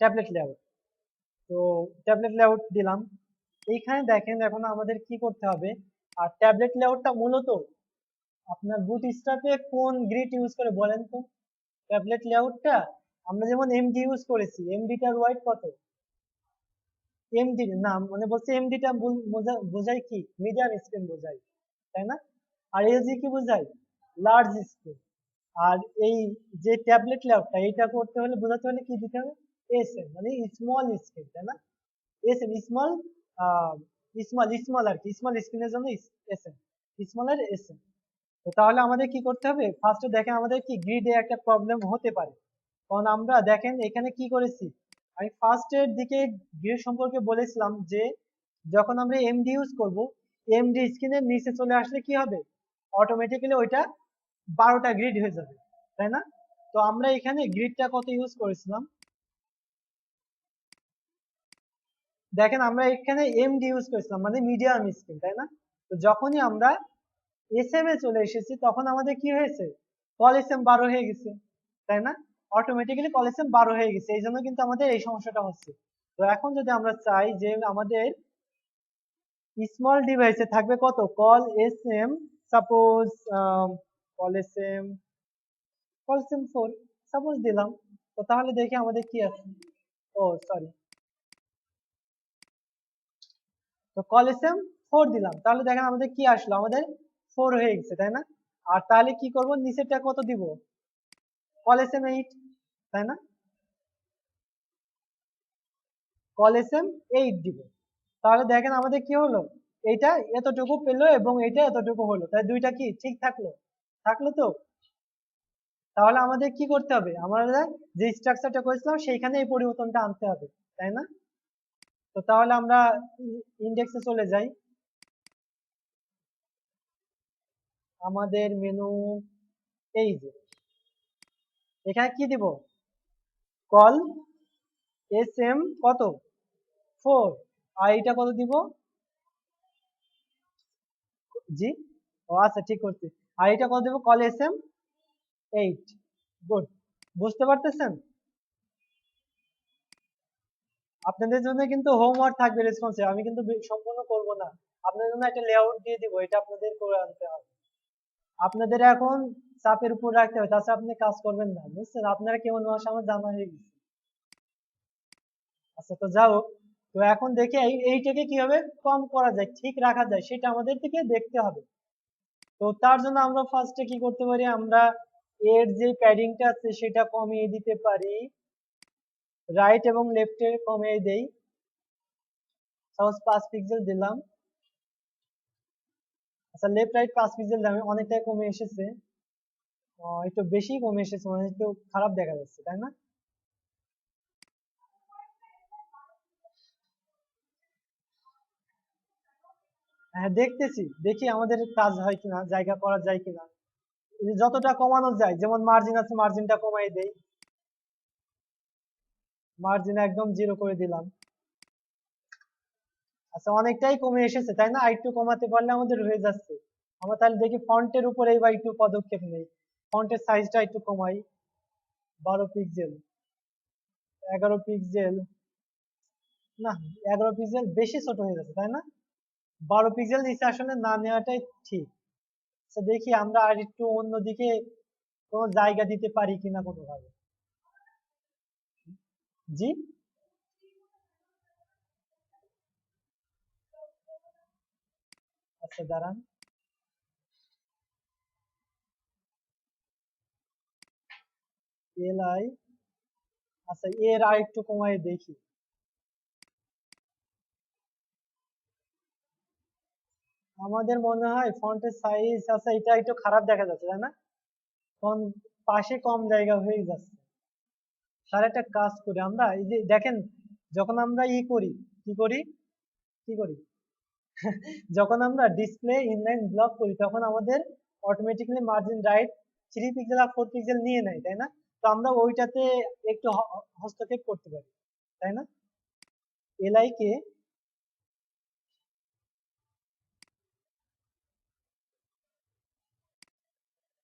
ট্যাবলেট লেআউট। তো ট্যাবলেট লেআউট দিলাম। এইখানে দেখেন এখন আমাদের কি করতে হবে, আর ট্যাবলেট লেআউটটা মূলত আপনার বুটস্ট্র্যাপে কোন গ্রিড ইউজ করে বলেন তো? ট্যাবলেট লেআউটটা আমরা যেমন এমডি ইউজ করেছি, এমডিটার ওয়াইড কত? এমডি না, মানে বলছে এমডিটা বোঝায় কি, মিডিয়াম স্ক্রিন বোঝায়, তাই না? আর এলজি কি বোঝায়, লার্জ স্ক্রিন। আর এই যে ট্যাবলেট লেআউটটা, এটা করতে হলে বোঝাতে হলে কি দিতে হবে, এসএম, মানে স্মল স্ক্রিন, তাই না? এসএম স্মল, স্মল স্মল আর কি, স্মল স্ক্রিনের জন্য এসএম, স্মল আর এসএম। তো তাহলে আমাদের কি করতে হবে, ফার্স্টে দেখেন আমাদের কি গ্রিডে একটা প্রবলেম হতে পারে, কারণ আমরা দেখেন এখানে কি করেছি, আমি ফার্স্টের দিকে গ্রিড সম্পর্কে বলেছিলাম যে যখন আমরা এমডি ইউজ করব, এমডি স্ক্রিনের নিচে চলে আসলে কি হবে, অটোমেটিক্যালি ওইটা 12টা গ্রিড হয়ে যাবে, তাই না? তো আমরা এখানে গ্রিডটা কত ইউজ করেছিলাম, দেখেন আমরা এখানে এমডি ইউজ করেছিলাম, মানে মিডিয়াম স্ক্রিন, তাই না? তো যখনই আমরা এসএম এ চলে এসেছি, তখন আমাদের কি হয়েছে, কলিসেম 12 হয়ে গেছে, তাই না? অটোমেটিক্যালি কলিসেম 12 হয়ে গেছে, এই জন্য কিন্তু আমাদের এই সমস্যাটা হচ্ছে। তো এখন যদি আমরা চাই যে আমাদের স্মল ডিভাইসে থাকবে কত, col S M, suppose col S M, col S M 4 suppose দিলাম। তো তাহলে দেখি আমাদের কি আছে, ও সরি, তো কল এস এম 4 দিলাম, তাহলে দেখেন আমাদের কি আসলো, আমাদের 4 হয়ে গেছে, তাই না? আর তাহলে কি করব, নিচেরটা কত দিব, কল এস এম 8, তাই না? কল এস এম 8 দিব। তাহলে দেখেন আমাদের কি হলো, এইটা এতটুকু পেলো এবং এটা এতটুকু হলো, তাই দুইটা কি ঠিক থাকলো, থাকলো তো? তাহলে আমাদের কি করতে হবে, আমরা যে স্ট্রাকচারটা করেছিলাম সেইখানে এই পরিবর্তনটা আনতে হবে, তাই না? তো তাহলে আমরা ইন্ডেক্সে চলে যাই, আমাদের মেনু, এই যে এখানে কি দিব, কল এস এম কত 4, আর এটা কত দিব? জি, ও আচ্ছা ঠিক করছি। আর এটা কত দেবো? Col S M 8। গুড। বুঝতে পারতেছেন? আপনাদের জন্য কিন্তু হোমওয়ার্ক থাকবে, রেসপন্সিভ, আমি কিন্তু সম্পূর্ণ করব না। আপনাদের জন্য একটা লেআউট দিয়ে দিব, এটা আপনাদের করে আনতে হবে। আপনাদের এখন চাপের উপর রাখতে হবে, তাছাড়া আপনি কাজ করবেন না, বুঝছেন? আপনারা কেমন মানুষ আমার জানা হয়ে গেছে। আচ্ছা, তো যাও। তো এখন দেখে এইটাকে কিভাবে কম করা যায়, ঠিক রাখা যায়, সেটা আমাদের থেকে দেখতে হবে। তো তার জন্য আমরা ফার্স্টে কি করতে পারি, আমরা এর যে প্যাডিংটা আছে সেটা কমিয়ে দিতে পারি, রাইট এবং লেফটে কমিয়ে দেই। সাপোজ 5 পিক্সেল দিলাম। আচ্ছা, লেফট রাইট 5 পিক্সেল দিলাম, অনেকটাই কমে এসেছে। একটু বেশি কমে এসেছে, মানে একটু খারাপ দেখা যাচ্ছে, তাই না? হ্যাঁ, দেখতেছি, দেখি আমাদের কাজ হয় কিনা, জায়গা করা যায় কিনা। যতটা কমানো যায়, যেমন মার্জিন আছে মার্জিনটা কমাই দেই, মার্জিন একদম 0 করে দিলাম। আচ্ছা, অনেকটাই কমে এসেছে, তাই না? আরেকটু কমাতে পারলে আমাদের হয়ে যাচ্ছে। আমরা তাহলে দেখি ফন্টের উপরে এবার একটু পদক্ষেপ নেই। ফন্টের সাইজটা একটু কমাই। 12 পিক্সেল, 11 পিক্সেল। না, 11 পিক্সেল বেশি ছোট হয়ে যাচ্ছে, তাই না? 12 পিক্সেল নিচে আসলে না নেওয়াটাই ঠিক। তো দেখি আমরা আর একটু অন্যদিকে কোনো জায়গা দিতে পারি কিনা কোনোভাবে। জি, আচ্ছা দাঁড়ান। এল আই, আচ্ছা এর আর একটু কমাই দেখি। আমাদের মনে হয় ফন্টের সাইজ, আচ্ছা এটা একটু খারাপ দেখা যাচ্ছে, তাই না? ফন্ট পাশে কম জায়গা হয়ে যাচ্ছে। তার একটা কাজ করি আমরা, এই যে দেখেন, যখন আমরা করি, কি করি, কি করি, যখন আমরা ডিসপ্লে ইনলাইন ব্লক করি তখন আমাদের অটোমেটিক্যালি মার্জিন রাইট 3 পিক্সেল আর 4 পিক্সেল নিয়ে নেয়, তাই না? তো আমরা ওইটাতে একটু হস্তক্ষেপ করতে পারি, তাই না? এলআই কে,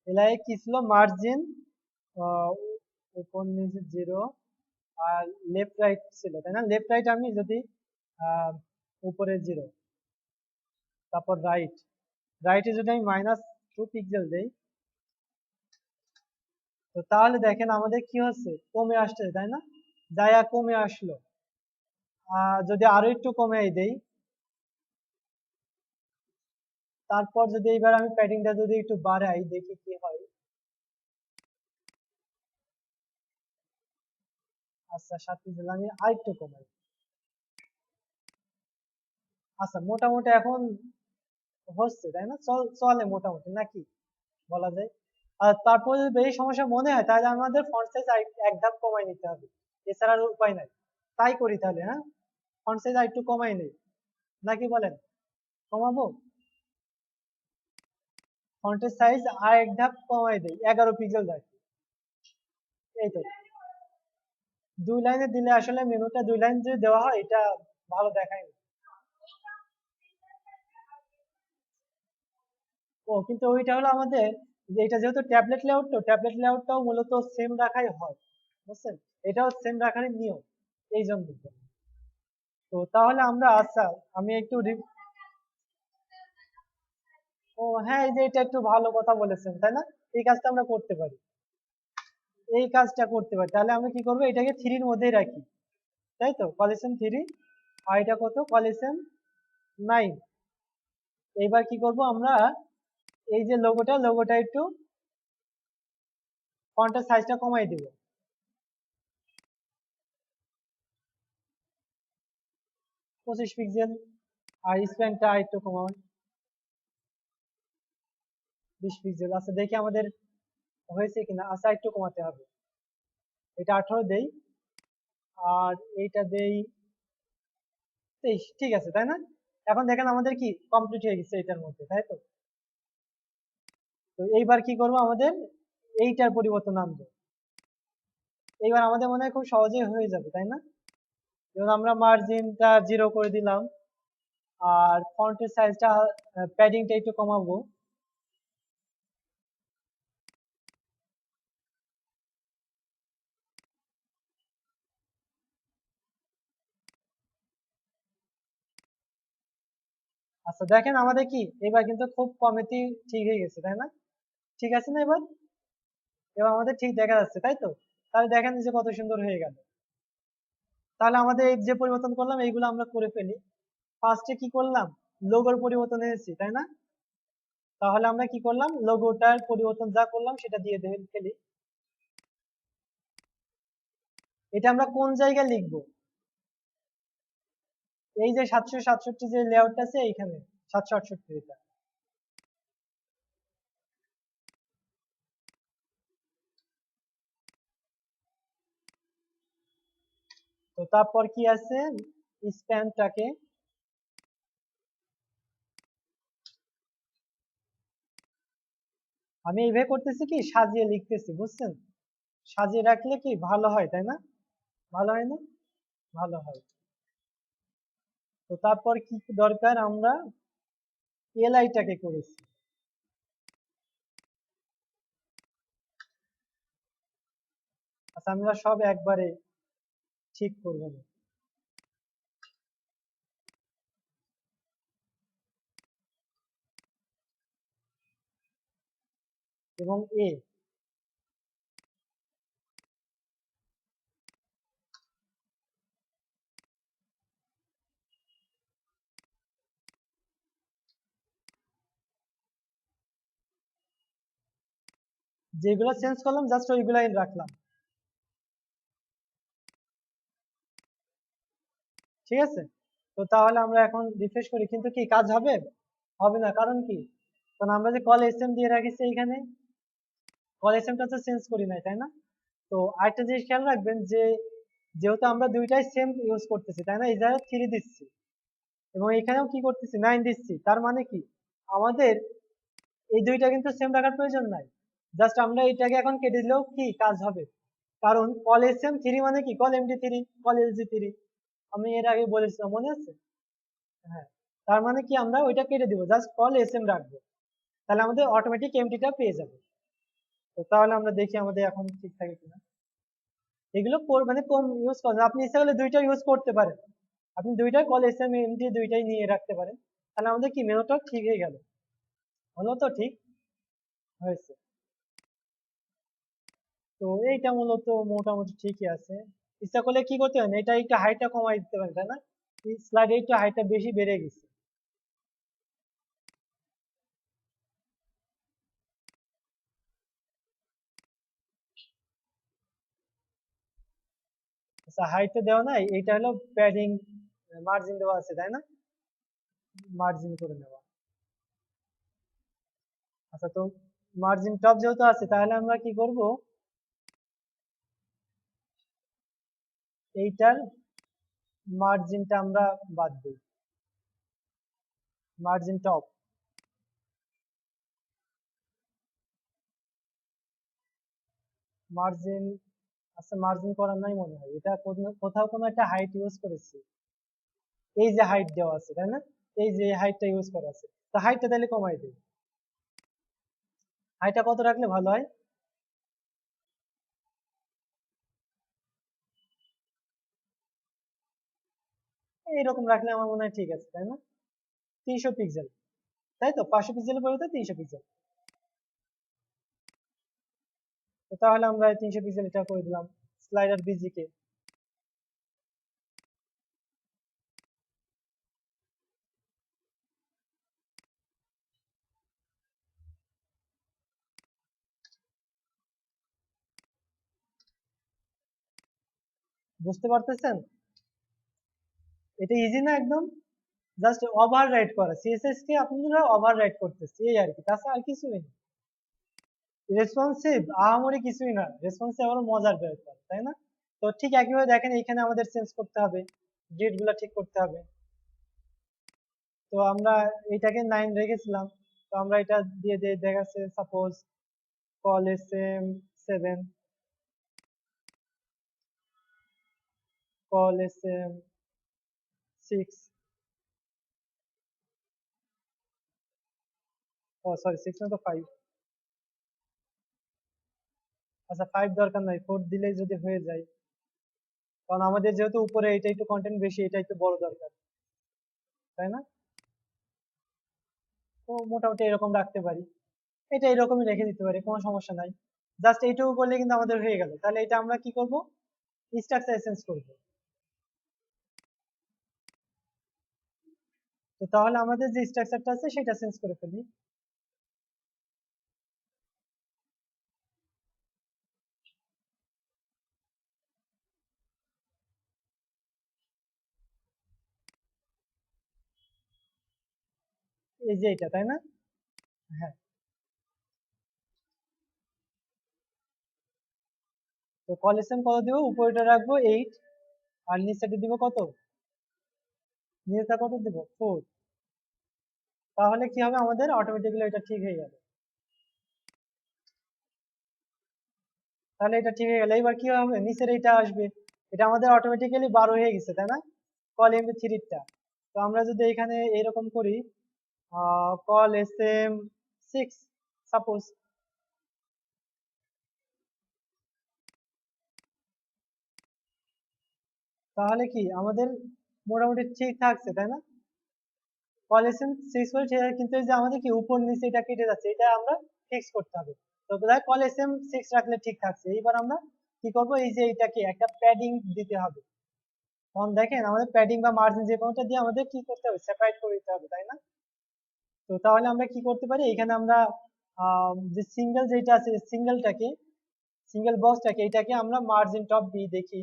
এলআই কি ছিল? মার্জিন উপর নিচে 0 আর লেফট রাইট ছিল, তাই না? লেফট রাইট আমি যদি আহ, উপরে 0, তারপর রাইট, রাইটে যদি আমি -2 পিক্সেল দেই, তো তাহলে দেখেন আমাদের কি হচ্ছে, কমে আসছে, তাই না? জায়গা কমে আসলো। যদি আরো একটু কমে দেই, তারপর যদি এইবার আমি প্যাডিংটা যদি একটু বাড়াই, দেখি কি হয়। আচ্ছা, 7 পিক্সেল আমি আরেকটু কমাই। আচ্ছা, মোটামুটি এখন হচ্ছে, তাই না? চলে মোটামুটি, নাকি বলা যায়? আর তারপর যদি বেশি সমস্যা মনে হয় তাহলে আমাদের ফন্ট সাইজ এক ধাপ কমাই নিতে হবে, এছাড়া আর উপায় নাই। তাই করি তাহলে, হ্যাঁ, ফন্ট সাইজ আর একটু কমাই নেই, নাকি বলেন? কমাবো, ফন্টের সাইজ আর এক ধাপ কমাই দেই, 11 পিক্সেল রাখি। এই তো, 2 লাইনে দিলে আসলে মেনুটা 2 লাইন যদি দেওয়া হয় এটা ভালো দেখায় না। ও, কিন্তু ওইটা হলো আমাদের, যে এটা যেহেতু ট্যাবলেট লেআউট, তো ট্যাবলেট লেআউটটাও মূলত সেম রাখাই হয়, বুঝছেন? এটাও সেম রাখারই নিয়ম, এই জন্য। তো তাহলে আমরা, আচ্ছা, আমি একটু ও হ্যাঁ, এই যে এটা একটু ভালো কথা বলেছেন, তাই না? এই কাজটা আমরা করতে পারি, এই কাজটা করতে পারি। তাহলে আমরা কি করবো, এটাকে 3-র মধ্যেই রাখি, তাই তো? কলিশন 3, আর এটা কত, কলিশন 9। এইবার কি করব আমরা, এই যে লোগোটা একটু ফন্টের সাইজটা কমাই দিব। 25 পিক্সেল, আর স্প্যানটা একটু কমান, 20 পিক্সেল। আচ্ছা, দেখি আমাদের হয়েছে কিনা। আচ্ছা, একটু কমাতে হবে, এটা 18 দেই, আর এইটা দেই 23। ঠিক আছে, তাই না? এখন দেখেন আমাদের কি কমপ্লিট হয়ে গেছে এটার মধ্যে, তাই তো? তো এইবার কি করব, আমাদের এইটার পরিবর্তন আনবো। এইবার আমাদের মনে হয় খুব সহজেই হয়ে যাবে, তাই না? যেমন আমরা মার্জিনটা 0 করে দিলাম, আর ফন্টের সাইজটা প্যাডিংটা একটু কমাবো। আচ্ছা দেখেন আমাদের কি এবার কিন্তু খুব কমেতেই ঠিক হয়ে গেছে, তাই না? ঠিক আছে না এবার? এবার আমাদের ঠিক দেখা যাচ্ছে, তাই তো? তাহলে দেখেন যে কত সুন্দর হয়ে গেল। তাহলে আমাদের এই যে পরিবর্তন করলাম এইগুলো আমরা করে ফেলি। ফার্স্টে কি করলাম, লোগোর পরিবর্তন এনেছি, তাই না? তাহলে আমরা কি করলাম, লোগোটার পরিবর্তন যা করলাম সেটা দিয়ে ফেলি। এটা আমরা কোন জায়গায় লিখবো? এই যে 767 যে লেআউটটা আছে এইখানে, 768 এটা। তো তারপর কি আছে, স্প্যানটাকে আমি এইভাবে করতেছি কি, সাজিয়ে লিখতেছি, বুঝছেন? সাজিয়ে রাখলে কি ভালো হয়, তাই না? ভালো হয় না? ভালো হয়। তো তারপর কি দরকার, আমরা এলআইটাকে করেছি। আচ্ছা আমরা সব একবারে ঠিক করবো না। এবং এ, যেগুলো চেঞ্জ করলাম জাস্ট ওইগুলাই রাখলাম। ঠিক আছে। তো তাহলে আমরা এখন রিফ্রেশ করি, কিন্তু কি কাজ হবে? হবে না, কারণ কি? কারণ আমরা যে কল এস এম দিয়ে রাখিছি এইখানে, কল এস এমটা তো চেঞ্জ করি নাই, তাই না? তো আরেকটা জিনিস খেয়াল রাখবেন যে যেহেতু আমরা দুইটাই সেম ইউজ করতেছি, তাই না? এই জায়গায় 3 দিচ্ছি এবং এখানেও কি করতেছি 9 দিচ্ছি, তার মানে কি আমাদের এই দুইটা কিন্তু সেম রাখার প্রয়োজন নাই। জাস্ট আমরা এটাকে এখন কেটে দিলেও কি কাজ হবে, কারণ কল এস এম 3 মানে কি কল এমডি 3, কল এলজি 3, আমি এর আগে বলেছিলাম, মনে আছে? হ্যাঁ। তার মানে কি আমরা ওইটা কেটে দিব, জাস্ট কল এস এম রাখবো, তাহলে আমাদের অটোমেটিক এমটিটা পেয়ে যাবে। তো তাহলে আমরা দেখি আমাদের এখন ঠিক থাকে কিনা। এগুলো মানে কম ইউজ করেন, আপনি ইচ্ছা করলে দুইটা ইউজ করতে পারেন, আপনি দুইটাই কল এস এম এমটি দুইটাই নিয়ে রাখতে পারেন, তাহলে আমাদের কি মেনুটা ঠিক হয়ে গেল। হলো তো? ঠিক হয়েছে। তো এইটা মূলত মোটামুটি ঠিকই আছে। ইচ্ছা করলে কি করতে পারেন, এটা একটু হাইটটা কমাই দিতে পারেন, তাই না? স্লাইডে একটু হাইটটা বেশি বেড়ে গেছে। আচ্ছা হাইটটা দেওয়া নাই, এটা হলো প্যাডিং, মার্জিন দেওয়া আছে, তাই না? মার্জিন করে নেওয়া। আচ্ছা তো মার্জিন টপ যেহেতু আছে তাহলে আমরা কি করব, এইটার মার্জিনটা আমরা বাদ দিই, মার্জিন টপ। মার্জিন, আচ্ছা মার্জিন করার নাই মনে হয়, এটা কোথাও কোনো একটা হাইট ইউজ করেছি। এই যে হাইট দেওয়া আছে, তাই না? এই যে হাইটটা ইউজ করা আছে, তো হাইটটা তাহলে কমাই দিই। হাইটটা কত রাখলে ভালো হয়? এইরকম রাখলে আমার মনে হয় ঠিক আছে, তাই না? 300 পিক্সেল, তাই তো? 500 পিক্সেলের পরিবর্তে 300 পিক্সেল। তো তাহলে আমরা 300 পিক্সেল এটা করে দিলাম, স্লাইডার বিজি কে। বুঝতে পারতেছেন? এটা ইজি না একদম? জাস্ট ওভার রাইট করা, সিএসএস কে আপনারা ওভার রাইট করতেছি এই আর কি, তাছাড়া আর কিছুই না। রেসপন্সিভ আহামরি কিছুই না, রেসপন্সিভ আবার মজার ব্যাপার, তাই না? তো ঠিক একইভাবে দেখেন এখানে আমাদের চেঞ্জ করতে হবে, ডেট গুলা ঠিক করতে হবে। তো আমরা এটাকে 9 রেখেছিলাম, তো আমরা এটা দিয়ে দিয়ে দেখাচ্ছে suppose col S M 7, call sm 6, oh sorry 6 না তো 5, আচ্ছা 5 দরকার নাই, 4 দিলেই যদি হয়ে যায়, কারণ আমাদের যেহেতু উপরে এটা একটু কন্টেন্ট বেশি, এটা একটু বড় দরকার, তাই না? তো মোটামুটি এরকম রাখতে পারি, এটা এরকমই রেখে দিতে পারি, কোনো সমস্যা নাই। জাস্ট এইটুকু করলে কিন্তু আমাদের হয়ে গেল। তাহলে এটা আমরা কি করব, স্ট্রাকচার এসেন্স করব। তো তাহলে আমাদের যে স্ট্রাকচারটা আছে সেটা চেঞ্জ করে ফেলি। এই যে এটা, তাই না? হ্যাঁ। তো কলেসেন কত দিব, উপরেটা রাখবো 8, আর নিচেটা দিব কত, নিচেটা কত দিব 4। তাহলে কি হবে, আমাদের অটোমেটিক্যালি এটা ঠিক হয়ে যাবে। তাহলে এটা ঠিক হয়ে গেল। এবার কি হবে, নিচের এইটা আসবে, এটা আমাদের অটোমেটিক্যালি 12 হয়ে গেছে, তাই না? কল এমবি 3টা। তো আমরা যদি এখানে এরকম করি, কল এস এম 6 সাপোজ, তাহলে কি আমাদের মোটামুটি ঠিক থাকছে, তাই না? কল এস এম 6 বলে ঠিক আছে, কিন্তু এই যে আমাদের কি উপর নিচে এটা কেটে যাচ্ছে, এটা আমরা ফিক্স করতে হবে। তো কল এস এম 6 রাখলে ঠিক থাকছে। এইবার আমরা কি করব, এই যে এটাকে একটা প্যাডিং দিতে হবে। তখন দেখেন আমাদের প্যাডিং বা মার্জিন যে কোনোটা দিয়ে আমাদের কি করতে হবে, সেপারেট করে দিতে হবে, তাই না? তো তাহলে আমরা কি করতে পারি, এখানে আমরা যে সিঙ্গেল যেটা আছে, সিঙ্গেলটাকে, সিঙ্গেল বক্সটাকে, এটাকে আমরা মার্জিন টপ দিয়ে দেখি।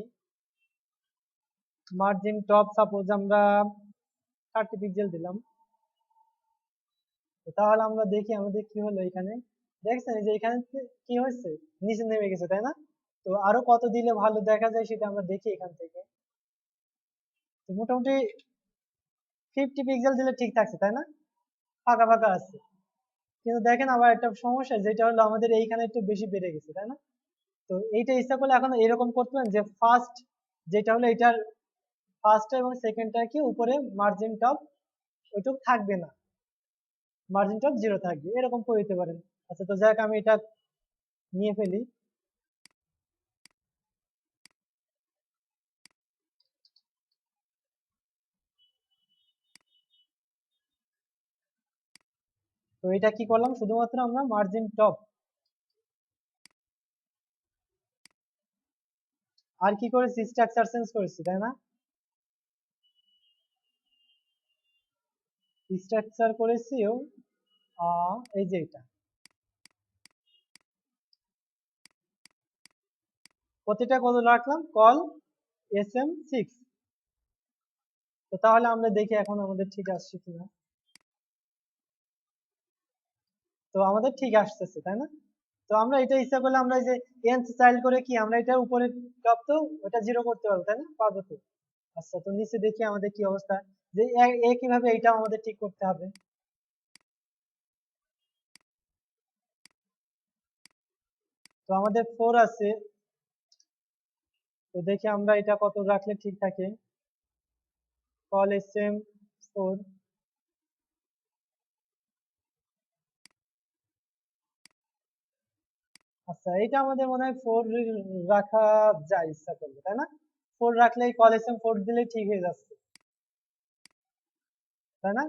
মার্জিন টপ সাপোজ আমরা 30 পিক্সেল দিলাম। তো তাহলে আমরা দেখি আমাদের কি হলো এখানে, দেখছেন এই যে এখানে কি হয়েছে, নিচে নেমে গেছে, তাই না? তো আরো কত দিলে ভালো দেখা যায় সেটা আমরা দেখি এখান থেকে। তো মোটামুটি 50 পিক্সেল দিলে ঠিক থাকছে, তাই না? ফাঁকা ফাঁকা আছে। কিন্তু দেখেন আবার একটা সমস্যা, যেটা হলো আমাদের এইখানে একটু বেশি বেড়ে গেছে, তাই না? তো এইটা ইচ্ছা করলে এখন এরকম করতে পারেন যে ফার্স্ট যেটা হলো এটার ফার্স্ট এবং সেকেন্ডটা কি উপরে মার্জিন টপ ওইটুকু থাকবে না, মার্জিন টপ 0 থাকবে, এরকম করে দিতে পারেন। আচ্ছা, তো যাক আমি এটা নিয়ে ফেলি। তো এটা কি করলাম, শুধুমাত্র আমরা মার্জিন টপ, আর কি করেছি, স্ট্রাকচার চেঞ্জ করেছি, তাই না? স্ট্রাকচার করেছিও, এই যে এটা প্রতিটা কত রাখলাম, কল এস এম 6। তো তাহলে আমরা দেখি এখন আমাদের ঠিক আসছে কিনা। তো আমাদের ঠিক আসতেছে, তাই না? তো আমরা এটা ইচ্ছা করলে আমরা এই যে এনথ চাইল্ড করে কি আমরা এটা উপরে টপ তো ওটা 0 করতে পারবো, তাই না? পারবো তো। আচ্ছা, তো নিচে দেখি আমাদের কি অবস্থা, যে একইভাবে এইটাও আমাদের ঠিক করতে হবে। তো আমাদের 4 আছে, তো দেখি আমরা এটা কত রাখলে ঠিক থাকে, কল এস এম 4। আচ্ছা, এটা আমাদের মনে হয় 4 রাখা যায় ইচ্ছা করলে, তাই না? 4 রাখলেই কল এস এম 4 দিলেই ঠিক হয়ে যাচ্ছে, তাই না?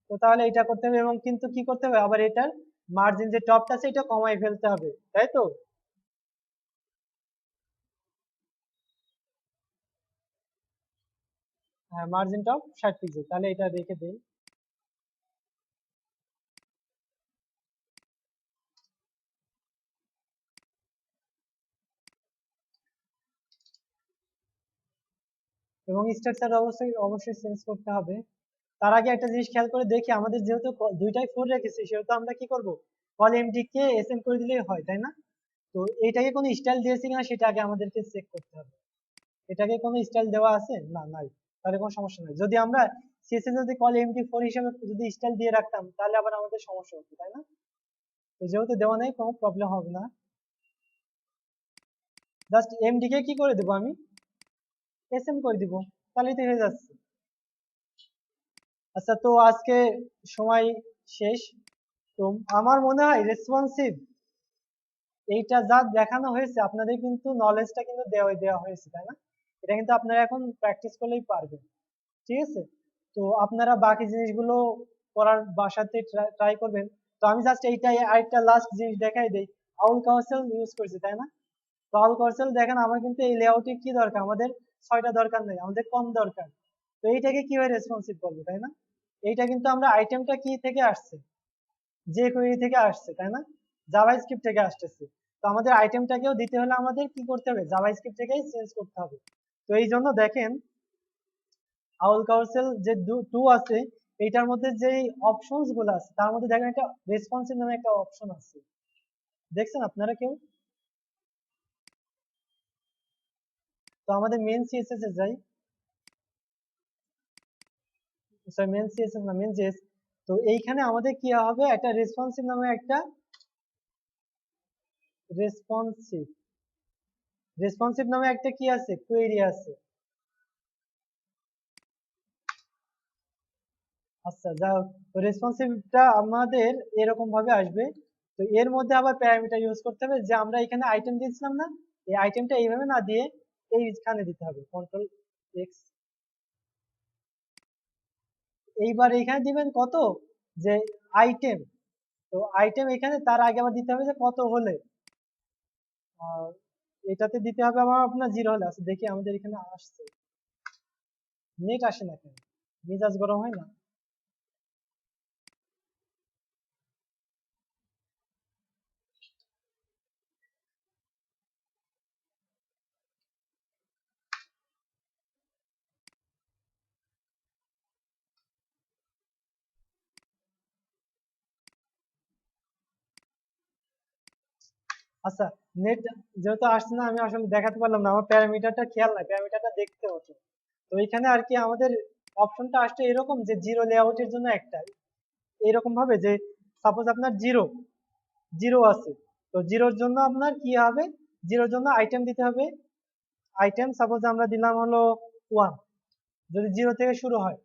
তো তাহলে এটা করতে হবে, এবং কিন্তু কি করতে হবে, আবার এটার মার্জিন যে টপটা আছে এটা কমাই ফেলতে হবে, তাই তো? হ্যাঁ, মার্জিন টপ 60 পিক্সেল, তাহলে এটা রেখে দেই। এবং স্ট্রাকচার অবশ্যই অবশ্যই চেঞ্জ করতে হবে। তার আগে একটা জিনিস খেয়াল করে দেখি, আমাদের যেহেতু দুইটাই 4 রেখেছি, সেহেতু আমরা কি করব, কল এমডি কে এস এম করে দিলেই হয়, তাই না? তো এটাকে কোনো স্টাইল দিয়েছি কিনা সেটা আগে আমাদেরকে চেক করতে হবে। এটাকে কোনো স্টাইল দেওয়া আছে না, নাই, তাহলে কোনো সমস্যা নাই। যদি আমরা সিএসএস যদি কল এমডি 4 হিসেবে যদি স্টাইল দিয়ে রাখতাম তাহলে আবার আমাদের সমস্যা হতো, তাই না? তো যেহেতু দেওয়া নেই, কোনো প্রবলেম হবে না। জাস্ট এমডি কে কি করে দেবো আমি, এসএম করে দিব, তাহলেই তো হয়ে যাচ্ছে। আচ্ছা, তো আজকে সময় শেষ। তো আমার মনে হয় রেসপন্সিভ এইটা যা দেখানো হয়েছে আপনাদের কিন্তু নলেজটা কিন্তু দেওয়া দেওয়া হয়েছে, তাই না? এটা কিন্তু আপনারা এখন প্র্যাকটিস করলেই পারবেন, ঠিক আছে? তো আপনারা বাকি জিনিসগুলো করার বাসাতে ট্রাই করবেন। তো আমি জাস্ট এইটাই আরেকটা লাস্ট জিনিস দেখাই দেই। আউল কাউসেল ইউজ করছি, তাই না? তো আউল কাউসেল দেখেন, আমার কিন্তু এই লেআউটে কি দরকার, আমাদের 6টা দরকার নেই, আমাদের কম দরকার। তো এইটাকে কিভাবে রেসপন্সিভ করবো, তাই না? এইটা কিন্তু আমরা আইটেমটা কি থেকে আসছে, যে কোয়েরি থেকে আসছে, তাই না? জাভাস্ক্রিপ্ট থেকে আসতেছে। তো আমাদের আইটেমটাকেও দিতে হলে আমাদের কি করতে হবে, জাভাস্ক্রিপ্ট থেকেই চেঞ্জ করতে হবে। তো এই জন্য দেখেন, আউল কাউসেল যে টু আছে, এইটার মধ্যে যে অপশনস গুলো আছে তার মধ্যে দেখেন একটা রেসপন্সিভ নামে একটা অপশন আছে, দেখছেন আপনারা কেউ? তো আমাদের মেন সিএসএস এ যাই, সরি মেন সিএসএস না, মেন জেএস। তো এইখানে আমাদের কি হবে, একটা রেসপন্সিভ নামে একটা রেসপন্সিভ রেসপন্সিভ নামে একটা কি আছে, কোয়েরি আছে। আচ্ছা, যাই হোক, তো রেসপন্সিভটা আমাদের এরকম ভাবে আসবে। তো এর মধ্যে আবার প্যারামিটার ইউজ করতে হবে, যে আমরা এখানে আইটেম দিয়েছিলাম না, এই আইটেমটা এইভাবে না দিয়ে এইখানে দিতে হবে, কন্ট্রোল এক্স। এইবার এখানে দিবেন কত, যে আইটেম। তো আইটেম এখানে তার আগে আবার দিতে হবে যে কত হলে, আর এটাতে দিতে হবে আমার আপনার 0 হলে। আচ্ছা দেখি আমাদের এখানে আসছে, নেট আসে না কেন, মেজাজ গরম হয় না? আচ্ছা, নেট যেহেতু আসছে না, আমি আসলে দেখাতে পারলাম না, আমার প্যারামিটারটা খেয়াল নাই, প্যারামিটারটা দেখতে হতো। তো এখানে আর কি আমাদের অপশনটা আসছে এরকম, যে জিরো লেআউটের জন্য একটা এরকম ভাবে, যে সাপোজ আপনার জিরো জিরো আছে, তো জিরোর জন্য আপনার কি হবে, জিরোর জন্য আইটেম দিতে হবে। আইটেম সাপোজ আমরা দিলাম হলো ওয়ান, যদি জিরো থেকে শুরু হয়,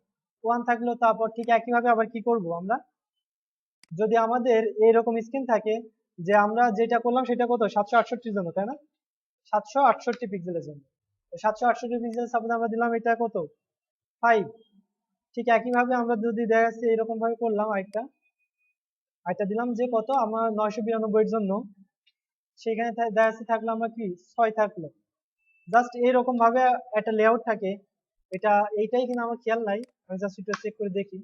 ওয়ান থাকলো। তারপর ঠিক একইভাবে আবার কি করব আমরা, যদি আমাদের এইরকম স্ক্রিন থাকে, যে আমরা যেটা করলাম সেটা কত, 768 জন্য, তাই না? 768 পিক্সেলের জন্য। 768 পিক্সেল সাপোজ আমরা দিলাম এটা কত, 5। ঠিক একইভাবে আমরা যদি দেখা যাচ্ছে এরকম ভাবে করলাম, আরেকটা আরেকটা দিলাম যে কত, আমার 992 এর জন্য, সেখানে দেখা যাচ্ছে থাকলো আমরা কি 6 থাকলো। জাস্ট এরকম ভাবে একটা লেআউট থাকে। এটা এইটাই কিনা আমার খেয়াল নাই, আমি জাস্ট একটু চেক করে দেখি।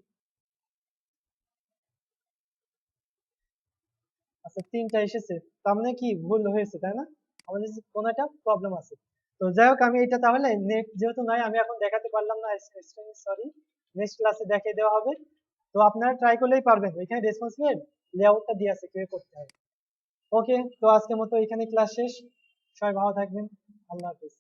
আচ্ছা, 3টা এসেছে, তার মানে কি ভুল হয়েছে, তাই না? আমাদের কোনো একটা প্রবলেম আছে। তো যাই হোক, আমি এটা তাহলে নেট যেহেতু নাই, আমি এখন দেখাতে পারলাম না, সরি, নেক্সট ক্লাসে দেখিয়ে দেওয়া হবে। তো আপনারা ট্রাই করলেই পারবেন, এখানে রেসপন্সিভ লেআউটটা দিয়ে আছে কিভাবে করতে হবে। ওকে, তো আজকের মতো এখানে ক্লাস শেষ। সবাই ভালো থাকবেন। আল্লাহ হাফিজ।